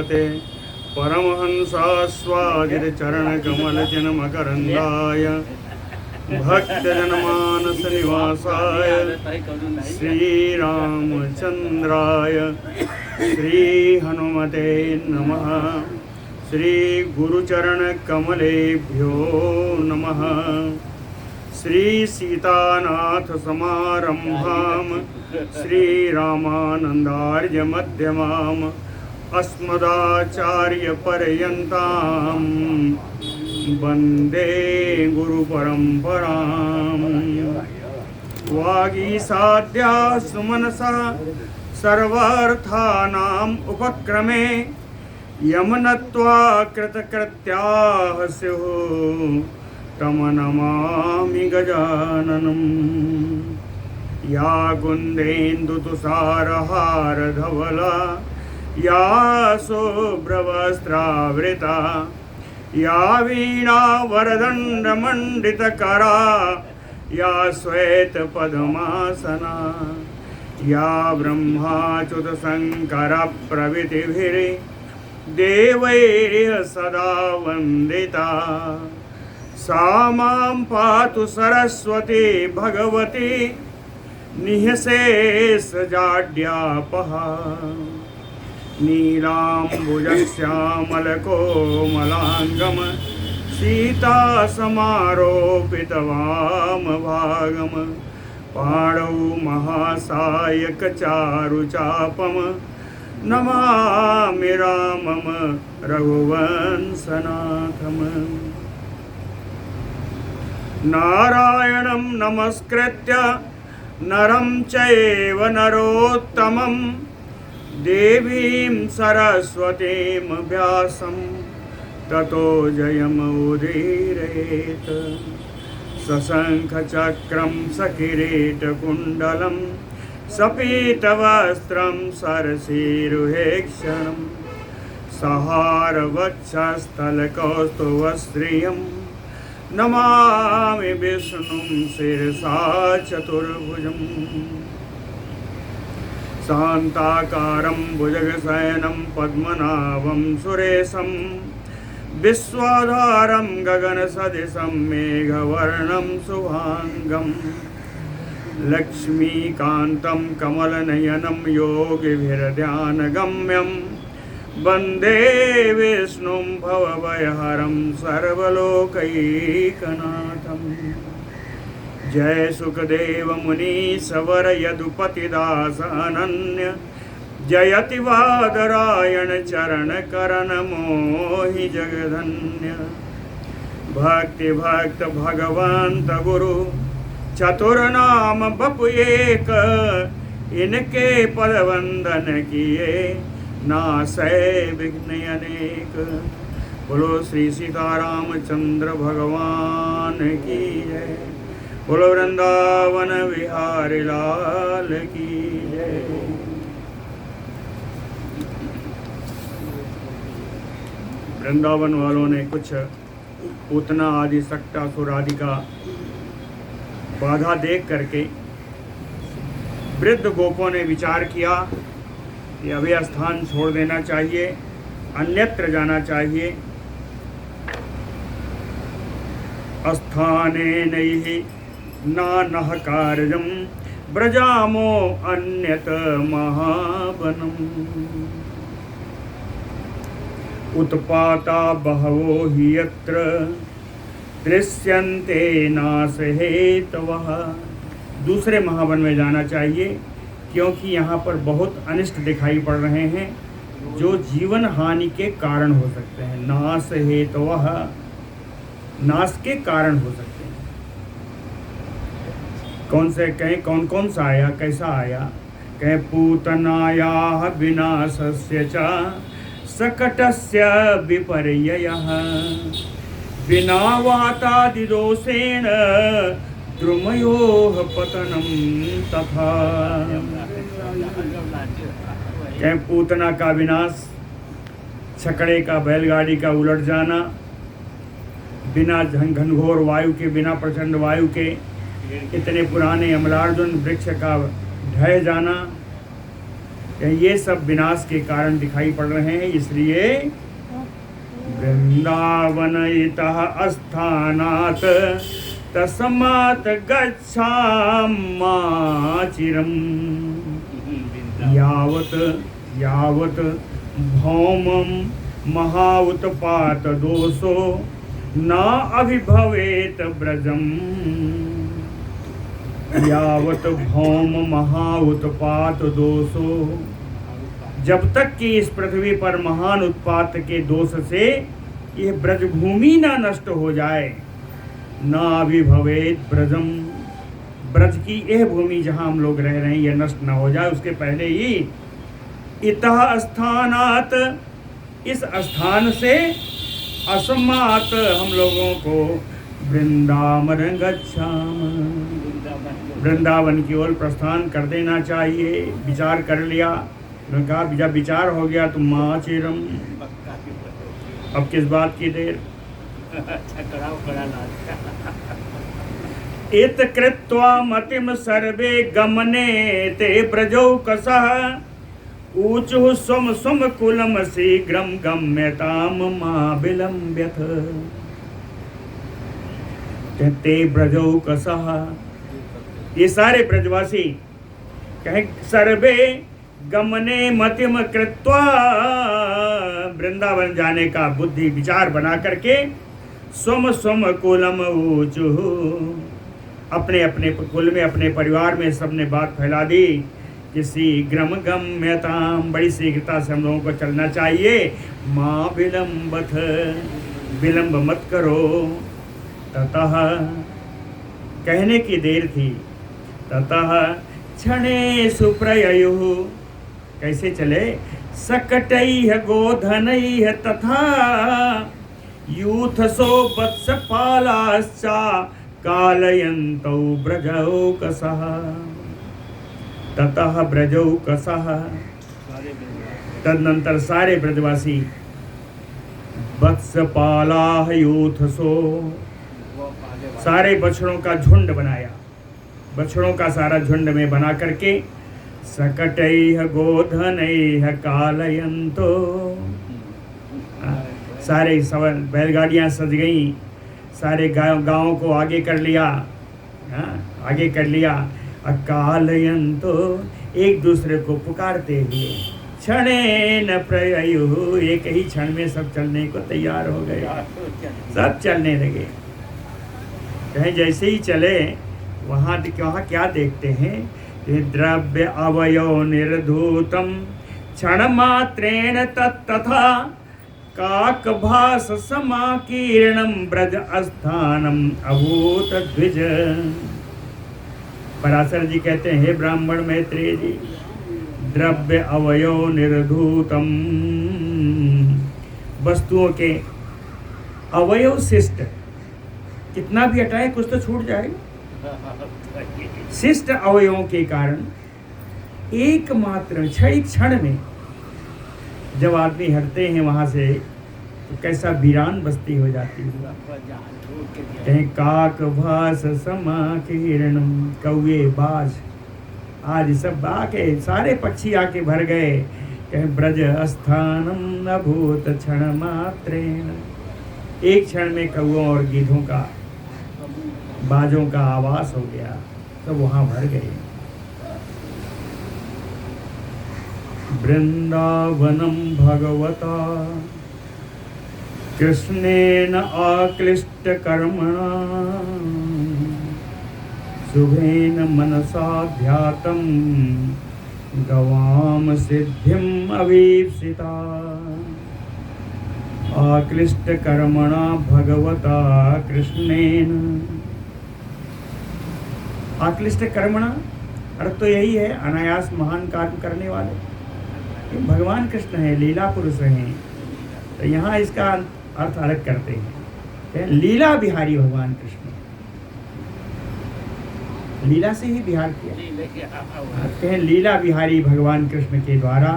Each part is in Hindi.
भगवते परमहंसास्वादितचरणकमलजनमकरन्दाय भक्तजनमानसनिवासाय श्रीरामचन्द्राय श्रीहनुमते नमः। श्रीगुरुचरणकमलेभ्यो नमः। श्रीसीतानाथसमारम्भां श्रीरामानन्दार्यमध्यमाम् अस्मदाचार्यपर्यन्तां वन्दे गुरुपरम्पराम्। वागीसाद्या सुमनसा सर्वार्थानाम् उपक्रमे यमनत्वा कृतकृत्याः स्युः तं नमामि गजाननम्। या कुन्देन्दुतुषारहारधवला या शुभ्रवस्त्रावृता या वीणावरदण्डमण्डितकरा या श्वेतपद्मासना या ब्रह्माच्युतशङ्करप्रभृतिभिर्देवैः सदा वन्दिता सा मां पातु सरस्वती भगवती निःशेषजाड्यापहा। नीलाम्बुजश्यामलकोमलाङ्गं सीतासमारोपितवामभागं पाणौ महासायकचारुचापं नमामि रामं रघुवंशनाथम्। नारायणं नमस्कृत्य नरं चैव नरोत्तमं देवीं सरस्वतीं व्यासं ततो जयमुदीरयेत्। सशङ्खचक्रं सकिरीटकुण्डलं सपीतवस्त्रं सरसीरुहेक्षणं सहारवक्षस्थलकौस्तुभश्रियं नमामि विष्णुं शिरसा चतुर्भुजम्। शान्ताकारं भुजगशयनं पद्मनाभं सुरेशं विश्वाधारं गगनसदृशं मेघवर्णं शुभाङ्गं लक्ष्मीकान्तं कमलनयनं योगिभिर्ध्यानगम्यं वन्दे विष्णुं भवभयहरं सर्वलोकैकनाथम्। जय सुखदेव मुनीश्वर यदुपतिदास अनन्य जयति वादरायण चरण करण मोहि जगधन्य। भक्ति भक्त भगवंत गुरु चतुर्नाम बपु एक इनके पद वंदन किए नासै विघ्न अनेक। बोलो श्री सीतारामचंद्र भगवान की जय। बोलो वृंदावन विहारी लाल की जय। वृंदावन वालों ने कुछ पूतना आदि सक्टासुर आदि का बाधा देख करके वृद्ध गोपों ने विचार किया कि अभय स्थान छोड़ देना चाहिए, अन्यत्र जाना चाहिए। स्थाने नैहि नानः कार्यं व्रजामो अन्यत महावनम्। उत्पाता बहवो हि यत्र दृश्यन्ते नासहेतवः। दूसरे महावन में जाना चाहिए क्योंकि यहाँ पर बहुत अनिष्ट दिखाई पड़ रहे हैं जो जीवन हानि के कारण हो सकते हैं। नासहेतवः, नाश के कारण हो सकते हैं। कौन से कहें, कौन कौन सा आया, कैसा आया? कहें पूतनायाः विनाशस्य च सकटस्य विपर्ययः विनावातादिदोषेण द्रुमयोः पतनं तथा। कहें पूतना का विनाश, छकड़े का, बैलगाड़ी का उलट जाना, बिना घनघोर वायु के, बिना प्रचंड वायु के इतने पुराने अमलार्जुन वृक्ष का ढह जाना, ये सब विनाश के कारण दिखाई पड़ रहे हैं। इसलिए वृंदावन इतः अस्थानात् तस्मात् गच्छामाचिरम् यावत् यावत् भौमं महाउत्पात दोषो न अभिभवेत ब्रजम। यावत भौम महाउत्पात दोषो, जब तक कि इस पृथ्वी पर महान उत्पात के दोष से यह ब्रजभूमि न नष्ट हो जाए, न अभिभवेत ब्रजम, ब्रज की यह भूमि जहाँ हम लोग रह रहे हैं यह नष्ट न हो जाए, उसके पहले ही इतः स्थानात्, इस स्थान से, अस्मात् हम लोगों को वृंदावन गच्छाम, वृंदावन की ओर प्रस्थान कर देना चाहिए। विचार कर लिया, उन्होंने कहा जब विचार हो गया तो माचिरम, अब किस बात की देर। इत कृत्वा मतिम सर्वे गमने ते ब्रजौकसः ऊचुः स्वम स्वम कुलम शीघ्रम गम्यताम मा विलम्ब्यथ। ते ब्रजौकसः, ये सारे ब्रजवासी कहें सर्वे गमने मतिम कृत्वा, वृंदावन जाने का बुद्धि विचार बना करके, स्वम स्वम कुलम ऊचुः, अपने अपने कुल में अपने परिवार में सबने बात फैला दी कि शीघ्रम गम्यताम, बड़ी शीघ्रता से हम लोगों को चलना चाहिए। माँ विलम्बथ, विलम्ब मत करो। ततः, कहने की देर थी। ततः क्षणेषु प्रययुः, कैसे चले, सकटैः गोधनैः तथा यूथसो वत्सपालाश्च कालयन्तौ ब्रजौकसः। ततः ब्रजौकसः, तदनंतर सारे ब्रजवासी, वत्सपालाः यूथसो, सारे बछड़ों का झुंड बनाया, बछड़ों का सारा झुंड में बना करके, सकटैः गोधनैः कालयन्तो, सारे बैलगाड़ियाँ सज गईं, सारे गाँव को आगे कर लिया, आगे कर लिया। अकालयन्तो, एक दूसरे को पुकारते हुए, क्षणेन प्रययुः, एक ही क्षण में सब चलने को तैयार हो गए, सब चलने लगे। कहीं जैसे ही चले वहाँ क्या देखते हैं, द्रव्य अवयव निर्धूतम क्षण मात्रेण तत्तथा काकभास समाकीर्णम ब्रज अस्थानम अभूत द्विज। पराशर जी कहते हैं, हे ब्राह्मण मैत्रेय जी, द्रव्य अवयव निर्धूतम, वस्तुओं के अवयव शिष्ट, कितना भी हटाए कुछ तो छूट जाएगा। शिष्ट अवयवों के कारण एकमात्र क्षण में जब आदमी हटते हैं वहाँ से तो कैसा वीरान बस्ती हो जाती है। कहीं काक भास समाकीर्णम, कौए बाज आज सब आके, सारे पक्षी आके भर गए। कहीं ब्रज अस्थानम अभूत क्षण मात्रेण, एक क्षण में कौओं और गीधों का, बाजों का आवास हो गया, सब वहाँ भर गए। वृंदावनम भगवता कृष्णेन आक्लिष्ट कर्मणा शुभेन मनसा ध्यातम गवाम सिद्धिम अवीप्सिता। आक्लिष्ट कर्मणा भगवता कृष्णेन, आक्लिष्ट कर्मणा अर्थ तो यही है, अनायास महान कार्य करने वाले भगवान कृष्ण हैं, लीला पुरुष हैं। तो यहाँ इसका अर्थ अलग करते हैं, लीला बिहारी भगवान कृष्ण, लीला से ही बिहार किया। लीला बिहारी भगवान कृष्ण के द्वारा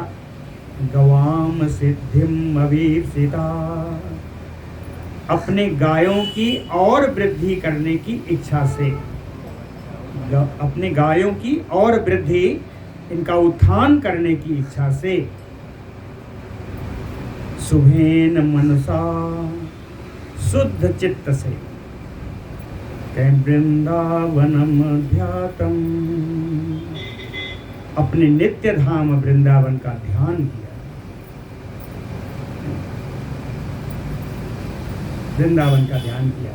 गवाम सिद्धिम अभीप्सिता, अपने गायों की और वृद्धि करने की इच्छा से, अपने गायों की और वृद्धि इनका उत्थान करने की इच्छा से सुभेन मनसा शुद्ध चित्त से वृंदावनम ध्यातम, अपने नित्य धाम वृंदावन का ध्यान किया। वृंदावन का ध्यान किया।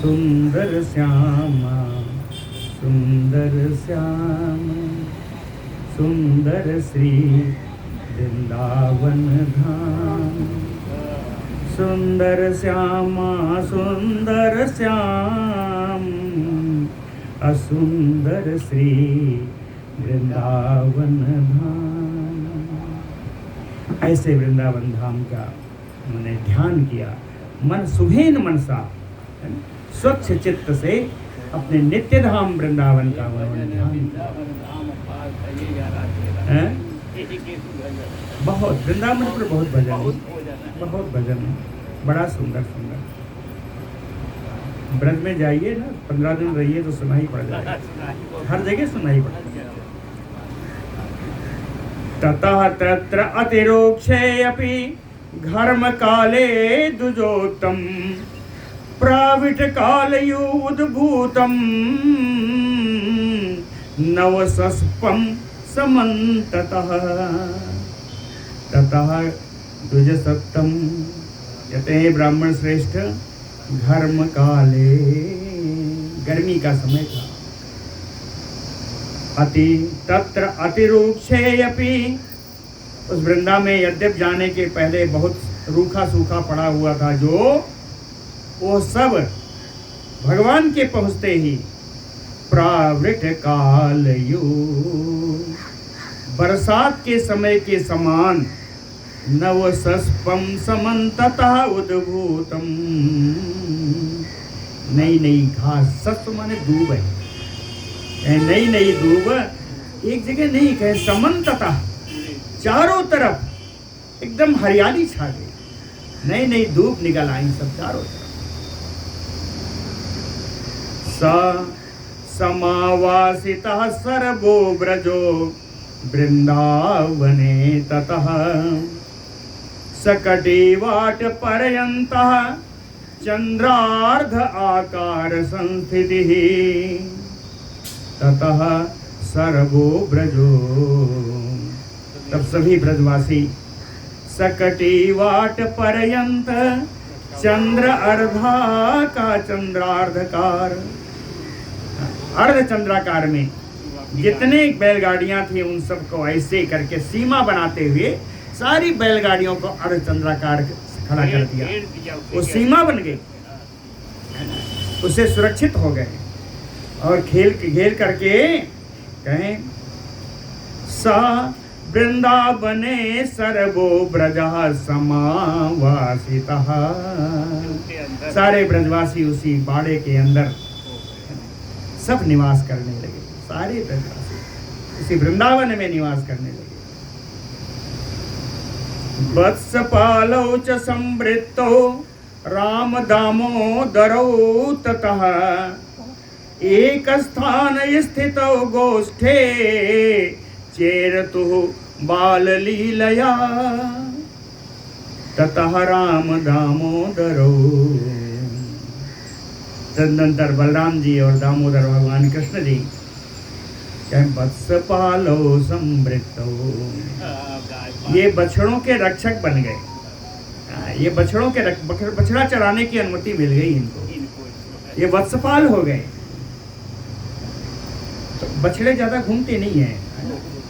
सुंदर श्यामा सुंदर श्याम सुंदर श्री वृंदावन धाम, सुंदर श्यामा सुंदर श्याम असुंदर श्री वृंदावन धाम। ऐसे वृंदावन धाम का मैंने ध्यान किया। मन सुभेन मनसा, स्वच्छ चित्त से अपने नित्य धाम वृंदावन का मैंने ध्यान किया। बहुत वृंदावन पर बहुत भजन है, बहुत भजन है, बड़ा सुंदर सुंदर। ब्रज में जाइए ना, 15 दिन रहिए तो सुनाई पड़ जाएगा, हर जगह सुनाई पड़ जाएगा। ततः तत्र अतिरोक्षे अपि घर्म काले दुजोतम प्राविट कालयो उद्भूतम नवसस्पम समन्ततः ततः द्विजसप्तम। कहते हैं ब्राह्मण श्रेष्ठ, घर्म काले, गर्मी का समय था। अति तत्र अतिरूक्षे अपि, उस वृंदा में यद्यप जाने के पहले बहुत रूखा सूखा पड़ा हुआ था, जो वो सब भगवान के पहुँचते ही प्रावृत कालयु, बरसात के समय के समान, नवसस्पम समन्ततः उद्भूतम, नई नई घास, सस्प माने दूब है, नई नई दूब एक जगह नहीं कहे, समन्ततः चारों तरफ एकदम हरियाली छा गई, नई नई धूप निकल आई सब चारों तरफ। समावासितः सर्वो ब्रजो वृंदावने ततः सकटिवाट पर्यन्तः चंद्रार्ध आकार संस्थितिः ततः सर्वो ब्रजो, तब सभी ब्रजवासी सकटिवाट पर्यंत चंद्र अर्धा का चंद्रार्धकार, अर्ध चंद्राकार में जितने बैलगाड़ियां थी उन सबको ऐसे करके सीमा बनाते हुए सारी बैलगाड़ियों को अर्ध चंद्राकार खड़ा कर दिया। वो सीमा बन गई, उससे सुरक्षित हो गए और घेर करके कहें सा वृंदावने सर्वो ब्रजः समावासितः, सारे ब्रजवासी उसी बाड़े के अंदर सब निवास करने लगे, सारे ब्रजवासी उसी वृंदावन में निवास करने लगे। वत्सपालौ च संवृत्तौ राम दामोदरौ ततः एक स्थान स्थितौ गोष्ठे चेरतु बाल लीलया ततः राम दामोदरौ। तदनंतर बलराम जी और दामोदर भगवान कृष्ण जी वत्सपालो संवृत्तौ, ये बछड़ों के रक्षक बन गए। ये बछड़ों के बछड़ा चराने की अनुमति मिल गई इनको, ये वत्सपाल हो गए। तो बछड़े ज्यादा घूमते नहीं हैं,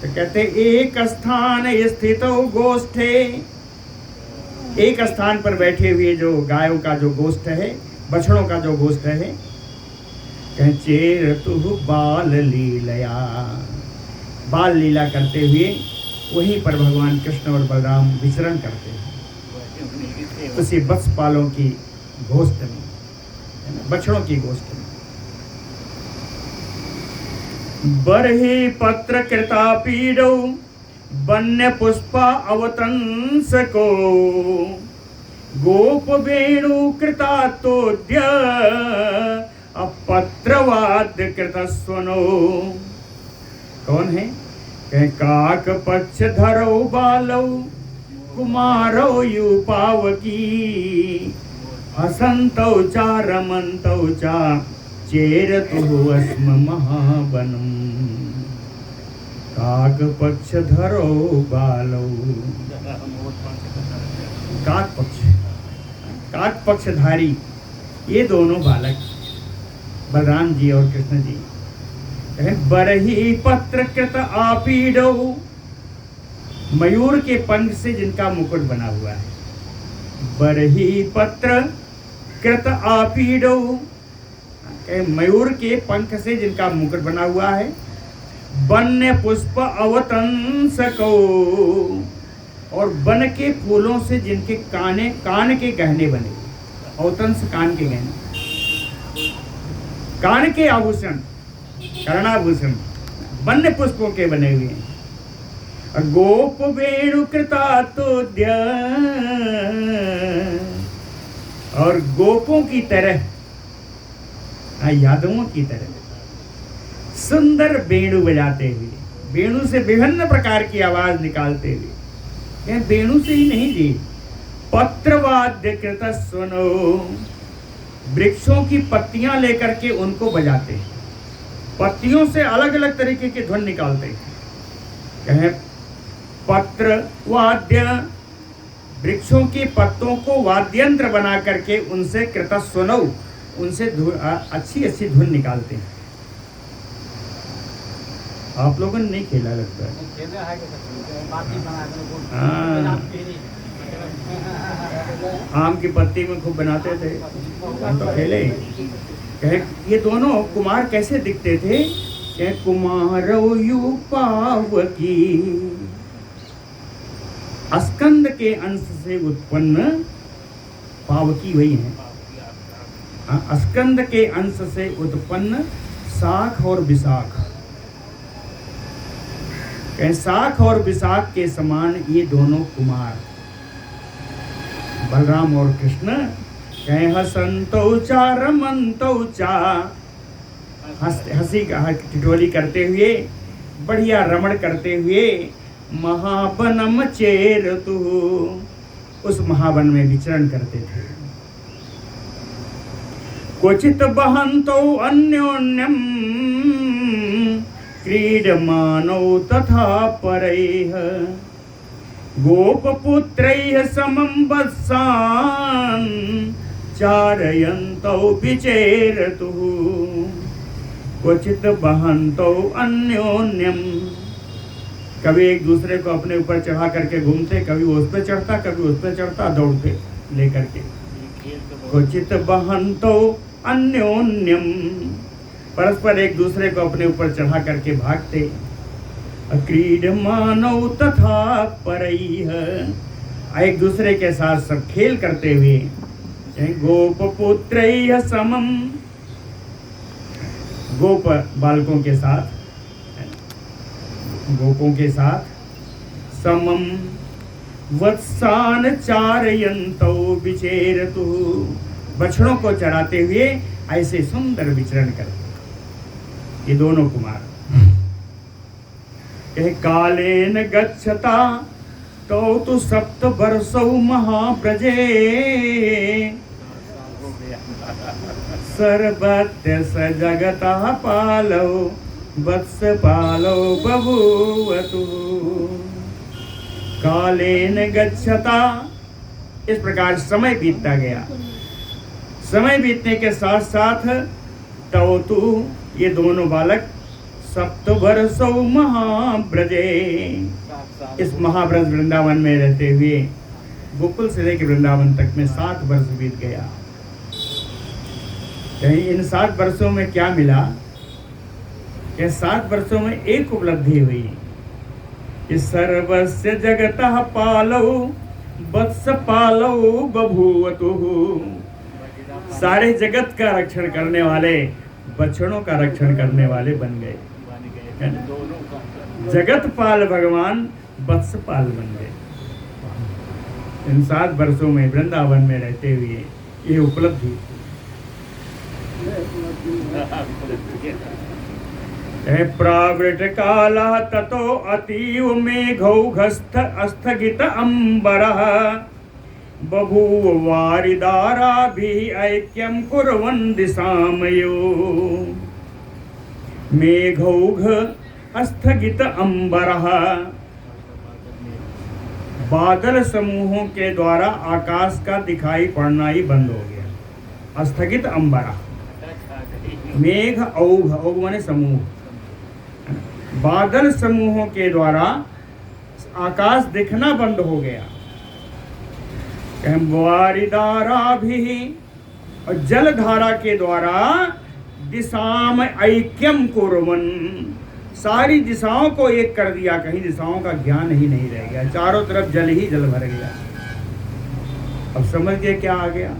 तो कहते एक स्थान स्थित गोष्ठे, एक स्थान पर बैठे हुए जो गायों का जो गोष्ठ है, बछड़ों का जो गोष्ठ है, चेरतु बाल लीलया, बाल लीला करते हुए वहीं पर भगवान कृष्ण और बलराम विचरण करते हैं, उसी वत्सपालों की गोष्ठ में, बछड़ों की गोष्ठ में। बरही पत्र कृता पीडौ वन्य पुष्पा अवतंस को गोप वेणु कृता तोद्य अपत्रवाद्य कृत स्वनो। कौन है? कह काक पक्ष धरो बालो कुमारो यू पावकी हसंतौ चा रमंतौ चा चेरतु अस्म महावनम। काक पक्ष धरो बालो, काक पक्षधारी ये दोनों बालक बलराम जी और कृष्ण जी। बरही पत्र कृत आपीडो, मयूर के पंख से जिनका मुकुट बना हुआ है। बरही पत्र कृत आपीडो, मयूर के पंख से जिनका मुकुट बना हुआ है। वन्य पुष्प अवतंसको, और वन के फूलों से जिनके कान के गहने बने। अवतंस कान के गहने, कान के आभूषण, कर्णाभूषण वन्य पुष्पों के बने हुए हैं। गोप वेणु कृतातोद्य, और गोपों की तरह, यादवों की तरह सुंदर वेणु बजाते हुए, वेणु से विभिन्न प्रकार की आवाज निकालते हुए। वेणु से ही नहीं जी, पत्रवाद्य कृत सुनो, वृक्षों की पत्तियां लेकर के उनको बजाते हैं। पत्तियों से अलग अलग तरीके के ध्वनि निकालते हैं। कहें पत्र वाद्य, वृक्षों के पत्तों को वाद्यंत्र बना करके उनसे कृत सुनो, उनसे अच्छी अच्छी धुन निकालते हैं। आप लोगों ने नहीं खेला लगता है? आम की पत्ती में खूब बनाते थे, हम तो खेले। ये दोनों कुमार कैसे दिखते थे? कुमारो यू पावकी, स्कंद के अंश से उत्पन्न, पावकी वही है, स्कंद के अंश से उत्पन्न शाख और विशाख। शाख और विशाख के समान ये दोनों कुमार बलराम और कृष्ण। हसंतौ चा रमंतौ चा, हंसी टिटोली करते हुए, बढ़िया रमण करते हुए, महावनम चेरतु, उस महावन में विचरण करते थे। क्वचित बहंतौ अन्योन्यम क्रीडमानौ तथा परैः, गोपपुत्रैः समं वत्सान् चारयन्तौ विचेरतुः। क्वचित बहंतौ अन्योन्यम, कभी एक दूसरे को अपने ऊपर चढ़ा करके घूमते, कभी उस पर चढ़ता, कभी उस पर चढ़ता, दौड़ते लेकर के। क्वचित बहंतौ अन्योन्यम, परस्पर एक दूसरे को अपने ऊपर चढ़ा करके भागते। क्रीडमानौ तथा परैः, एक दूसरे के साथ सब खेल करते हुए। गोपपुत्रैः समम, गोप बालकों के साथ, गोपों के साथ, समम वत्सान चारयन्तौ विचेरतु, बछड़ों को चराते हुए ऐसे सुंदर विचरण करते ये दोनों कुमार। कालेन गच्छता तौ सप्त वर्षौ महाव्रजे, सर्वत्र स जगतः पालौ वत्स पालौ बभूवतु। कालेन गच्छता, इस प्रकार समय बीतता गया। समय बीतने के साथ साथ तौ, ये दोनों बालक, सप्तवर्षौ महाव्रजे, इस महाव्रज वृंदावन में रहते हुए गोकुल से लेकर वृंदावन तक में 7 वर्ष बीत गया। इन 7 वर्षों में क्या मिला? 7 वर्षों में एक उपलब्धि हुई कि सर्वस्य जगतः पालौ वत्स पालौ बभूवतु, सारे जगत का रक्षण करने वाले, बछड़ों का रक्षण करने वाले बन गए। जगत पाल भगवान वत्सपाल बन गए। इन 7 वर्षों में वृंदावन में रहते हुए ये उपलब्धि। प्रावृट काला ततो अतीव मेघौघस्थ अस्थगित अंबरः बभूव वारिदाराभिः ऐक्यं कुर्वन् दिशामयो। मेघौघ अस्थगित अंबरः, बादल समूहों के द्वारा आकाश का दिखाई पड़ना ही बंद हो गया। अस्थगित अंबरः, मेघ औघ, औघ माने समूह, बादल समूहों के द्वारा आकाश दिखना बंद हो गया। वारिदारा भी, और जलधारा के द्वारा दिशाम ऐक्यम कुर्वन्, सारी दिशाओं को एक कर दिया, कहीं दिशाओं का ज्ञान ही नहीं रह गया, चारों तरफ जल ही जल भर गया। अब समझ गए क्या आ गया?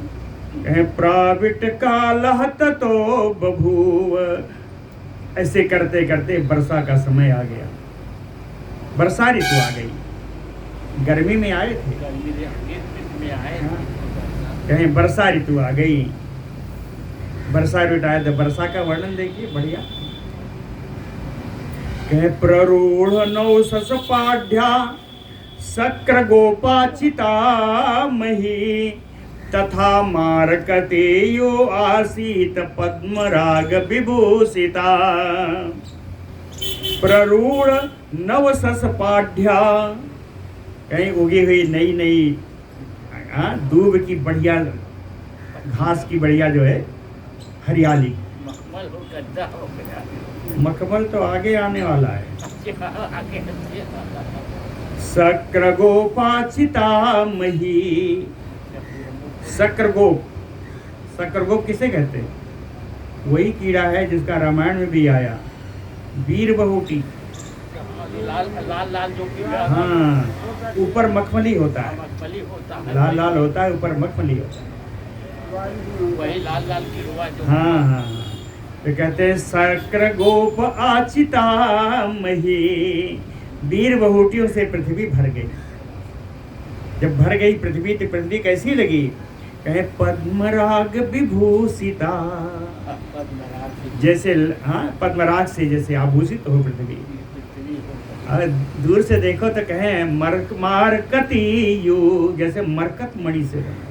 प्राविट कालः ततो बभूव, ऐसे करते करते वर्षा का समय आ गया, वर्षा ऋतु आ गई। गर्मी में आए थे, कहीं वर्षा ऋतु आ गई। वर्षा ऋतु आए तो वर्षा का वर्णन देखिए, बढ़िया। कहे प्ररूढ़ नौसस पाढ़्या शक्र गोपाचिता मही तथा मारकतेयो आसीत पद्मराग विभूषिता। प्ररूढ़ नवसस पाढ़्या, कहीं उगी हुई नई नई दूब की बढ़िया, घास की बढ़िया जो है हरियाली। मखमल तो आगे आने वाला है। शक्र गोपाचिता मही, शक्रगोप, शक्रगोप किसे कहते हैं? वही कीड़ा है जिसका रामायण में भी आया, वीर बहुटी। लाल लाल जो कीड़ा, हाँ, ऊपर मखमली होता है, लाल लाल होता है, ऊपर मखमली होता है, वही लाल लाल कीड़ा जो। हाँ हाँ, तो कहते हैं शक्रगोप आचिता मही, वीर बहुटियों से पृथ्वी भर गई। जब भर गई पृथ्वी तो पृथ्वी कैसी लगी? कहे पद्मराग विभूषिता, जैसे, हाँ, पद्मराग से जैसे आभूषित हो पृथ्वी। अरे दूर से देखो तो कहे मारकती यू, जैसे मरकत मणि से बना,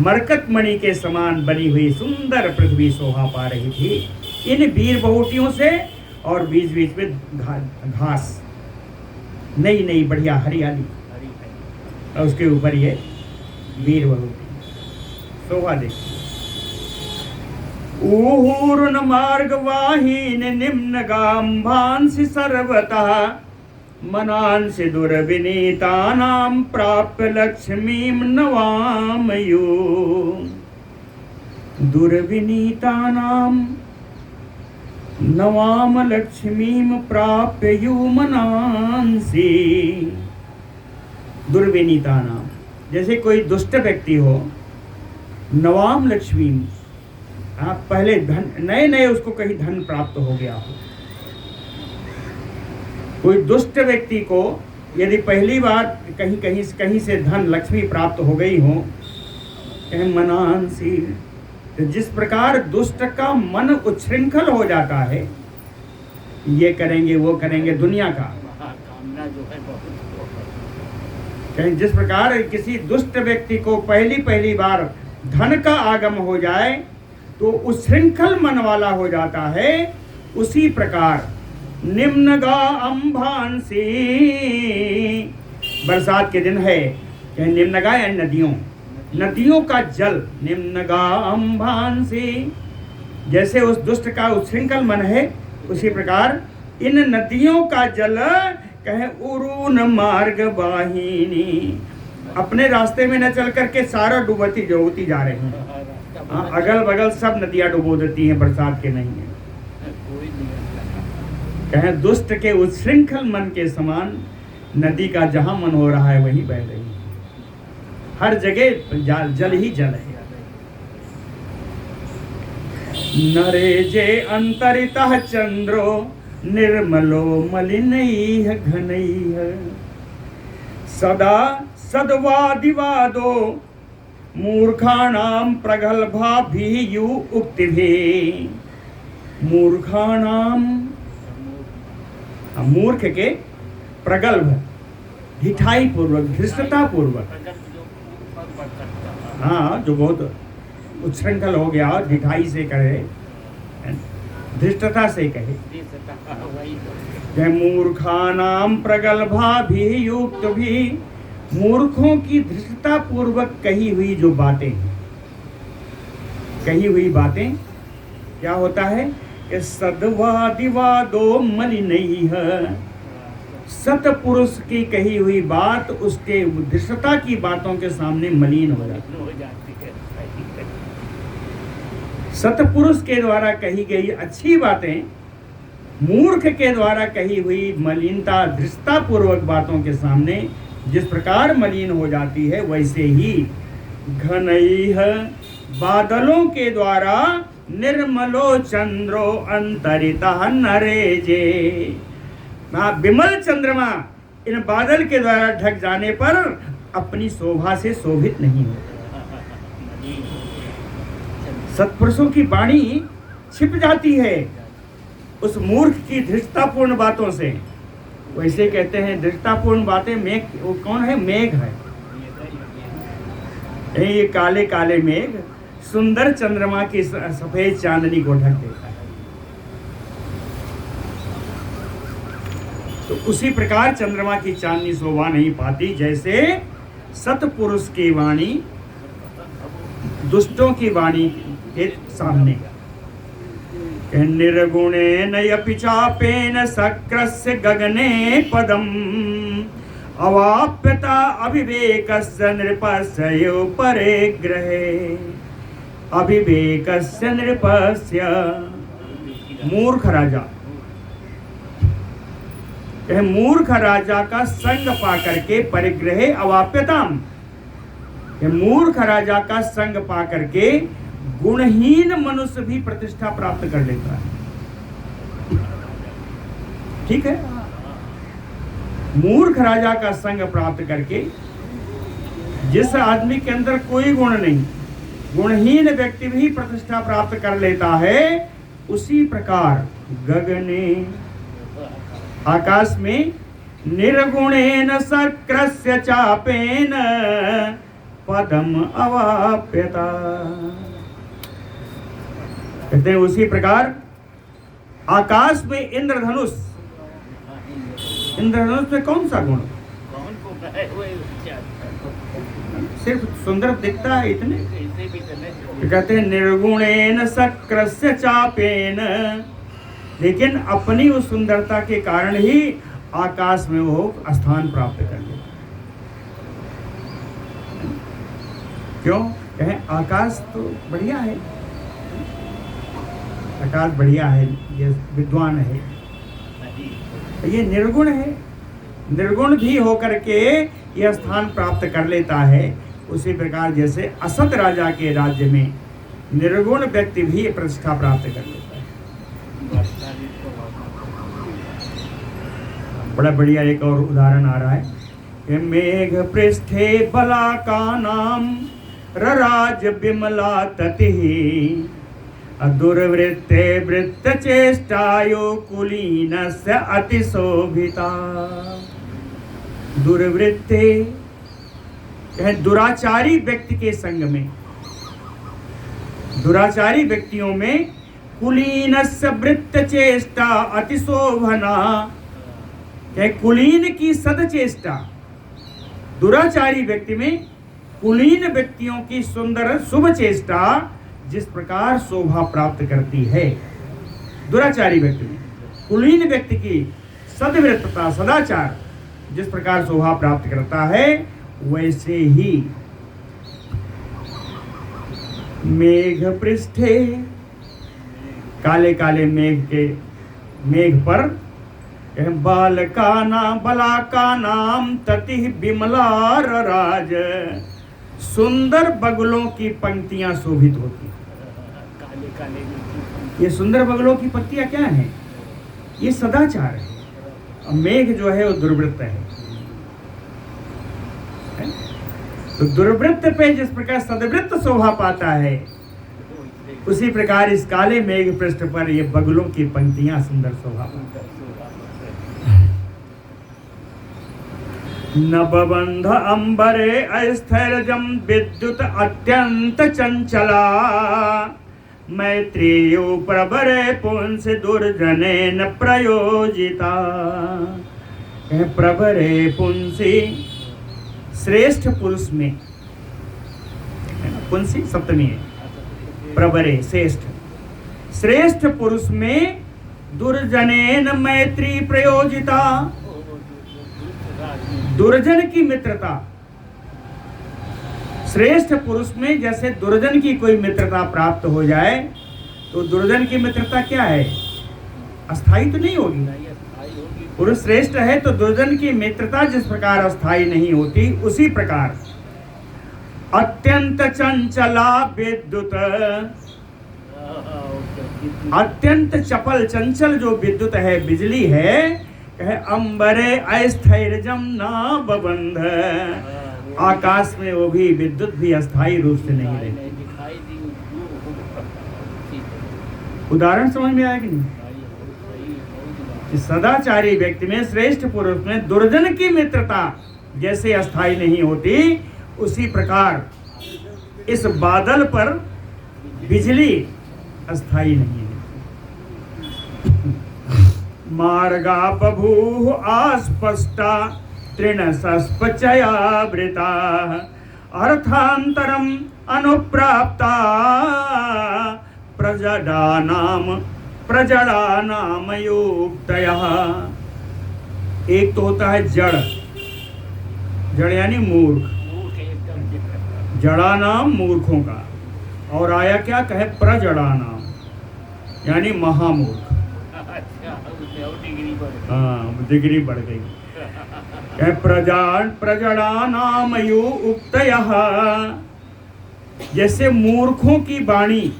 मरकत मणि के समान बनी हुई सुंदर पृथ्वी शोभा पा रही थी इन वीर बहुटियों से। और बीच बीच में घास, नई नई बढ़िया हरियाली, और उसके ऊपर ये वीर बहुटी शोभा देखिए। ऊहूर्न मार्गवाहीन निम्न गांभांसि सर्वतः मनांसि दुर्विनीतानां प्राप्य लक्ष्मीं नवामयो। दुर्विनीतानां नवाम लक्ष्मीं प्राप्य यू मनांसि। दुर्विनीतानां, जैसे कोई दुष्ट व्यक्ति हो, नवाम लक्ष्मी, पहले धन, नए नए उसको कहीं धन प्राप्त हो गया हो। कोई दुष्ट व्यक्ति को यदि पहली बार कहीं से धन लक्ष्मी प्राप्त हो गई हो, कहीं मनांसी, तो जिस प्रकार दुष्ट का मन उच्छृंखल हो जाता है, ये करेंगे वो करेंगे, दुनिया का कामना जो है बहुत, कहीं जिस प्रकार किसी दुष्ट व्यक्ति को पहली बार धन का आगम हो जाए तो उच्छृंखल मन वाला हो जाता है, उसी प्रकार निम्नगा अंभांसी, बरसात के दिन है, निम्नगा या नदियों का जल, निम्नगा अंभांसी, जैसे उस दुष्ट का उच्छृंखल मन है, उसी प्रकार इन नदियों का जल कहे उरून मार्ग वाहिनी, अपने रास्ते में न चल करके सारा डूबती होती जा रही हैं। अगल बगल सब नदियां डुबो देती हैं, बरसात के नहीं है। कहें दुष्ट के उच्छृंखल मन के समान नदी का जहां मन हो रहा है वहीं बह रही है, हर जगह जल ही जल है। नरे जे अंतरितः चंद्रो निर्मलो मलिनैः घनैः सदा सद्वादिवादो मूर्खाणां प्रगल्भाभिः यु उक्तिभिः मूर्खाणाम, मूर्ख के प्रगल्भ, ढिठाई पूर्वक, धृष्टता पूर्वक, हाँ जो बहुत उच्छृंखल हो गया और ढिठाई से कहे, धृष्टता से कहे, जय मूर्खानाम प्रगल्भा भी युक्त भी, मूर्खों की धृष्टता पूर्वक कही हुई जो बातें, कही हुई बातें क्या होता है कि सद्वादिवादो मलिनैः, सतपुरुष की कही हुई बात उसके धृष्टता की बातों के सामने मलिन हो जाती है। सतपुरुष के द्वारा कही गई अच्छी बातें मूर्ख के द्वारा कही हुई मलिनता धृष्टता पूर्वक बातों के सामने जिस प्रकार मलिन हो जाती है, वैसे ही घनैः, बादलों के द्वारा निर्मलो चंद्रो अंतरितः नरेजे, विमल चंद्रमा इन बादल के द्वारा ढक जाने पर अपनी शोभा से शोभित नहीं होता। सत्पुरुषों की वाणी छिप जाती है उस मूर्ख की धृष्टतापूर्ण बातों से। वैसे कहते हैं धृष्टतापूर्ण बातें मेघ, वो कौन है? मेघ है। ये काले काले मेघ सुंदर चंद्रमा की सफेद चांदनी को ढक देता है। तो उसी प्रकार चंद्रमा की चांदनी शोभा नहीं पाती, जैसे सतपुरुष की वाणी दुष्टों की वाणी के सामने। निर्गुणेन यपि चापेन सक्रस्य गगने पदम, अवाप्यता अविवेकस्य नृपस्य यो परे ग्रहे, अविवेकस्य नृपस्य। मूर्ख राजा, यह मूर्ख राजा का संग पा करके परिग्रहे अवाप्यताम, यह मूर्ख राजा का संग पा करके गुणहीन मनुष्य भी प्रतिष्ठा प्राप्त कर लेता है। ठीक है, मूर्ख राजा का संग प्राप्त करके जिस आदमी के अंदर कोई गुण नहीं, गुणहीन व्यक्ति भी प्रतिष्ठा प्राप्त कर लेता है। उसी प्रकार गगने, आकाश में, निर्गुणेन सक्रस्य चापेन पदम अवाप्यता, कहते हैं उसी प्रकार आकाश में इंद्रधनुष, इंद्रधनुष में कौन सा गुण? सिर्फ सुंदर दिखता है इतने। कहते हैं निर्गुणेन सक्रस्य चापेन, लेकिन अपनी उस सुंदरता के कारण ही आकाश में वो स्थान प्राप्त कर लेता। क्यों? कहें आकाश तो बढ़िया है, आकाश बढ़िया है, ये विद्वान है, ये निर्गुण है, निर्गुण भी होकर के यह स्थान प्राप्त कर लेता है। उसी प्रकार जैसे असत राजा के राज्य में निर्गुण व्यक्ति भी प्रतिष्ठा प्राप्त कर लेता है। बड़ा बढ़िया एक और उदाहरण आ रहा है। मेघ पृष्ठे बलाका नाम रराज विमला ततिः, दुर्वृत्ते वृत्त चेष्टायो कुलीनस्य अतिशोभिता। दुर्वृत्ते दुराचारी व्यक्ति के संग में, दुराचारी व्यक्तियों में कुलीनस्य वृत्त चेष्टा अतिशोभना, कुलीन की सदचेष्टा, दुराचारी व्यक्ति में कुलीन व्यक्तियों की सुंदर शुभ चेष्टा जिस प्रकार शोभा प्राप्त करती है, दुराचारी व्यक्ति में कुलीन व्यक्ति की सद्वृत्तता, सदाचार जिस प्रकार शोभा प्राप्त करता है, वैसे ही मेघ पृष्ठे, काले काले मेघ के, मेघ पर बलाका नाम ततिः विमला रराज, सुंदर बगलों की पंक्तियां शोभित होती। ये सुंदर बगलों की पत्तियां क्या हैं? ये सदाचार है। और मेघ जो है वो दुर्वृत्त है। तो दुर्वृत्त पे जिस प्रकार सदवृत्त शोभा पाता है, उसी प्रकार इस काले मेघ पृष्ठ पर ये बगुलों की पंक्तियां सुंदर शोभा पाती। नवबंध अंबरे अस्थिरजम विद्युत अत्यंत चंचला, मैत्रेयो प्रबरे पुंस दुर्जने न प्रयोजिता। प्रबरे पुंसी श्रेष्ठ पुरुष में, पुंसी सप्तमी है, प्रबरे श्रेष्ठ, श्रेष्ठ पुरुष में दुर्जनेन मैत्री प्रयोजिता। दुर्जन की मित्रता, श्रेष्ठ पुरुष में जैसे दुर्जन की कोई मित्रता प्राप्त हो जाए, तो दुर्जन की मित्रता क्या है? अस्थाई तो नहीं होगी। पुरुष श्रेष्ठ है तो दुर्जन की मित्रता जिस प्रकार अस्थाई नहीं होती, उसी प्रकार अत्यंत चंचला विद्युत, अत्यंत चपल चंचल जो विद्युत है, बिजली है, कहे अंबरे अस्थिरजम ना बबंध, आकाश में वो भी विद्युत भी अस्थाई रूप से नहीं रहती। उदाहरण समझ में आया कि नहीं? सदाचारी व्यक्ति में, श्रेष्ठ पुरुष में दुर्जन की मित्रता जैसे अस्थाई नहीं होती, उसी प्रकार इस बादल पर बिजली अस्थाई नहीं है। मार्गा बभूः अस्पष्टा तृणसस्पचयावृता, अर्थांतरम अनुप्राप्ता प्रजडानाम युक्तयः। एक तो होता है जड़, जड़ यानी मूर्ख, जड़ा नाम मूर्खों का, और आया क्या कहे? प्रजड़ा नाम यानी महामूर्ख। हाँ, डिग्री बढ़ गई। कहे प्रजड़ा नाम युक्तयः, जैसे मूर्खों की वाणी,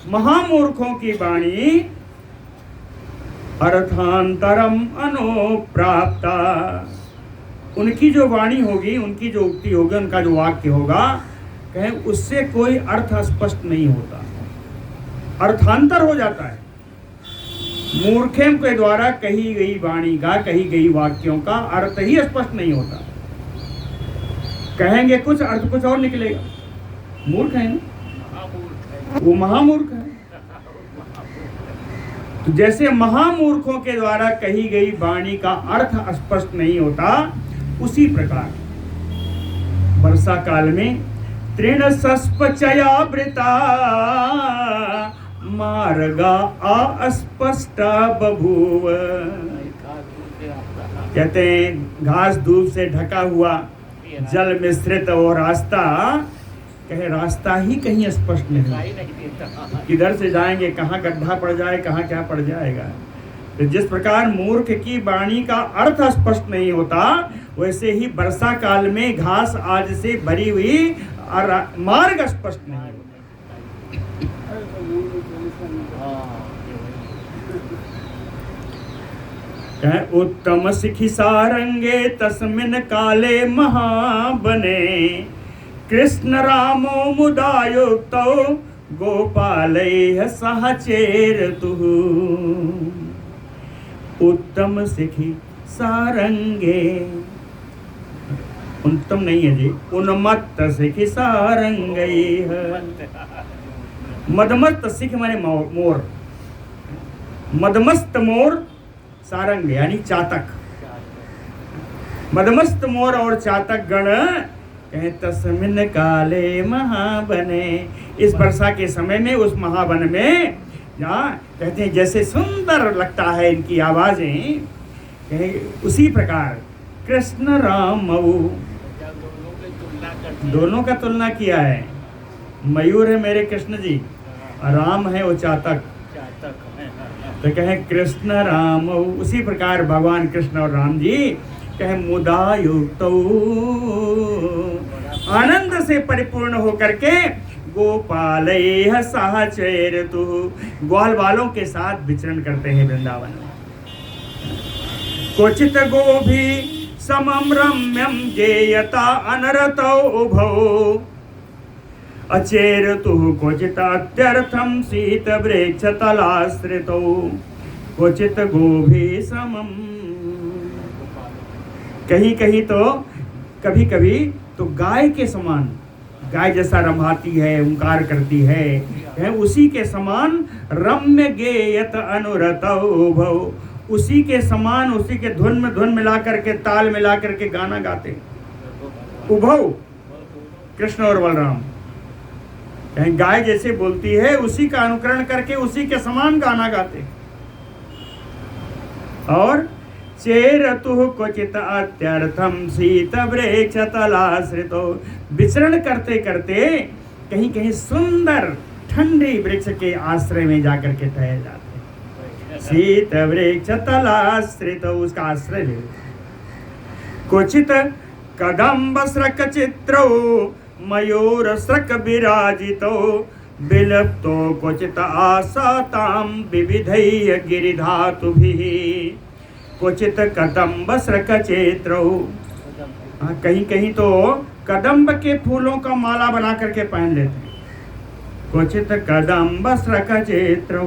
महामूर्खों की वाणी, अर्थांतरम अनुप्राप्ता, उनकी जो वाणी होगी, उनकी जो उक्ति होगी, उनका जो वाक्य होगा, कहे उससे कोई अर्थ स्पष्ट नहीं होता, अर्थांतर हो जाता है। मूर्खे के द्वारा कही गई वाणी का, कही गई वाक्यों का अर्थ ही स्पष्ट नहीं होता। कहेंगे कुछ, अर्थ कुछ और निकलेगा। मूर्ख है ना, वो महामूर्ख है। तो जैसे महामूर्खों के द्वारा कही गई वाणी का अर्थ स्पष्ट नहीं होता, उसी प्रकार वर्षा काल में तृणसस्पचयावृता मार्गा अस्पष्टा बभूव। कहते हैं घास धूप से ढका हुआ, जल मिश्रित वो रास्ता, कहे रास्ता ही कहीं स्पष्ट नहीं, किधर से जाएंगे, कहाँ गड्ढा पड़ जाए, कहाँ क्या पड़ जाएगा। तो जिस प्रकार मूर्ख की वाणी का अर्थ स्पष्ट नहीं होता, वैसे ही वर्षा काल में घास आज से भरी हुई मार्ग स्पष्ट नहीं होता। उत्तम सिखि सारंगे तस्मिन काले महाबने, कृष्ण रामो मुदायुक्तो गोपालैः सहचेरतुः। उत्तम सिखि सारंगे, उत्तम नहीं है जी, उन्मत्त सिखि सारंगैः। मदमस्त सिख माने मोर, मदमस्त मोर, सारंग यानी चातक। मदमस्त मोर और चातक गण कहे तस्मिन काले महाबने, इस वर्षा के समय में उस महावन में, जहाँ कहते हैं जैसे सुंदर लगता है इनकी आवाजें, कहे उसी प्रकार कृष्ण राम, दोनों का तुलना किया है। मयूर है मेरे कृष्ण जी, राम है वो चातक, तो कहे कृष्ण राम, उसी प्रकार भगवान कृष्ण और राम जी कहे मुदा युक्त, आनंद से परिपूर्ण होकर के गोपालैः सहचेरतु, ग्वाल वालों के साथ विचरण करते हैं वृंदावन में। क्वचित गोभी समम रम्यम जेयता अनरतौ उभौ, अचेरतु क्वचित अत्यर्थम शीत वृक्ष तलाश्रितो क्वचित गोभी समम। कहीं कहीं तो कभी कभी तो गाय के समान, गाय जैसा रमाती है, ओंकार करती है उसी के समान रम्य गेयत अनुरतौ भव, उसी के समान, उसी के धुन में धुन मिला करके, ताल मिला करके गाना गाते उभव, कृष्ण और बलराम। कहीं गाय जैसे बोलती है उसी का अनुकरण करके उसी के समान गाना गाते। और चेरतु क्वचित अत्यर्थम शीत वृक्ष तलाश्रितो, विचरण करते करते कहीं कहीं सुंदर ठंडी वृक्ष के आश्रय में जाकर के ठहर जाते। शीत वृक्ष तलाश्रितो, उसका आश्रय ले। क्वचित कदम्ब स्रक चित्रो मयूर स्रक विराजितो विलप्तो क्वचित आसाताम विविधैः गिरिधातुभिः क्वचित कदम्ब स्रक चित्रो। कहीं कहीं तो कदम्ब के फूलों का माला बना करके पहन लेते हैं। क्वचित कदम्ब स्रक चित्रो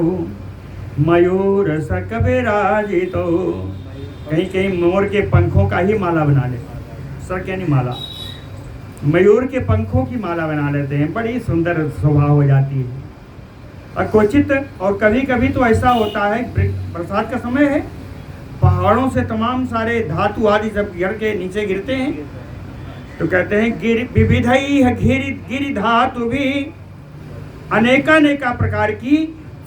मयूर स्रक विराजितो, कहीं कहीं मोर के पंखों का ही माला बना लेते हैं। स्रक यानी माला, मयूर के पंखों की माला बना लेते हैं, बड़ी सुंदर शोभा हो जाती है। और क्वचित, और कभी कभी तो ऐसा होता है, बरसात का समय है, पहाड़ों से तमाम सारे धातु आदि सब गिर के नीचे गिरते हैं, तो कहते हैं गिर विविधैः गिरि धातु भी, अनेका प्रकार की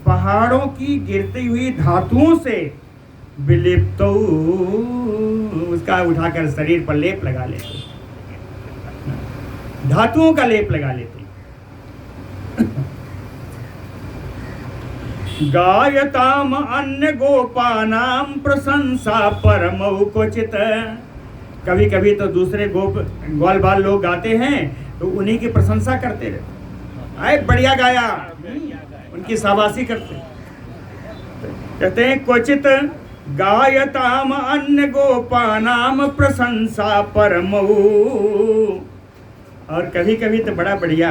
पहाड़ों की गिरती हुई धातुओं से विलिप्त, उसका उठाकर शरीर पर लेप लगा लेते, धातुओं का लेप लगा लेते। गायताम अन्य गोपानाम प्रशंसा परमौ क्वचित, कभी कभी तो दूसरे ग्वाल बाल लोग गाते हैं तो उन्हीं की प्रशंसा करते रहते, आए बढ़िया गाया, उनकी शाबाशी करते। कहते हैं क्वचित गायताम अन्य गोपानाम प्रशंसा परमौ, और कभी कभी तो बड़ा बढ़िया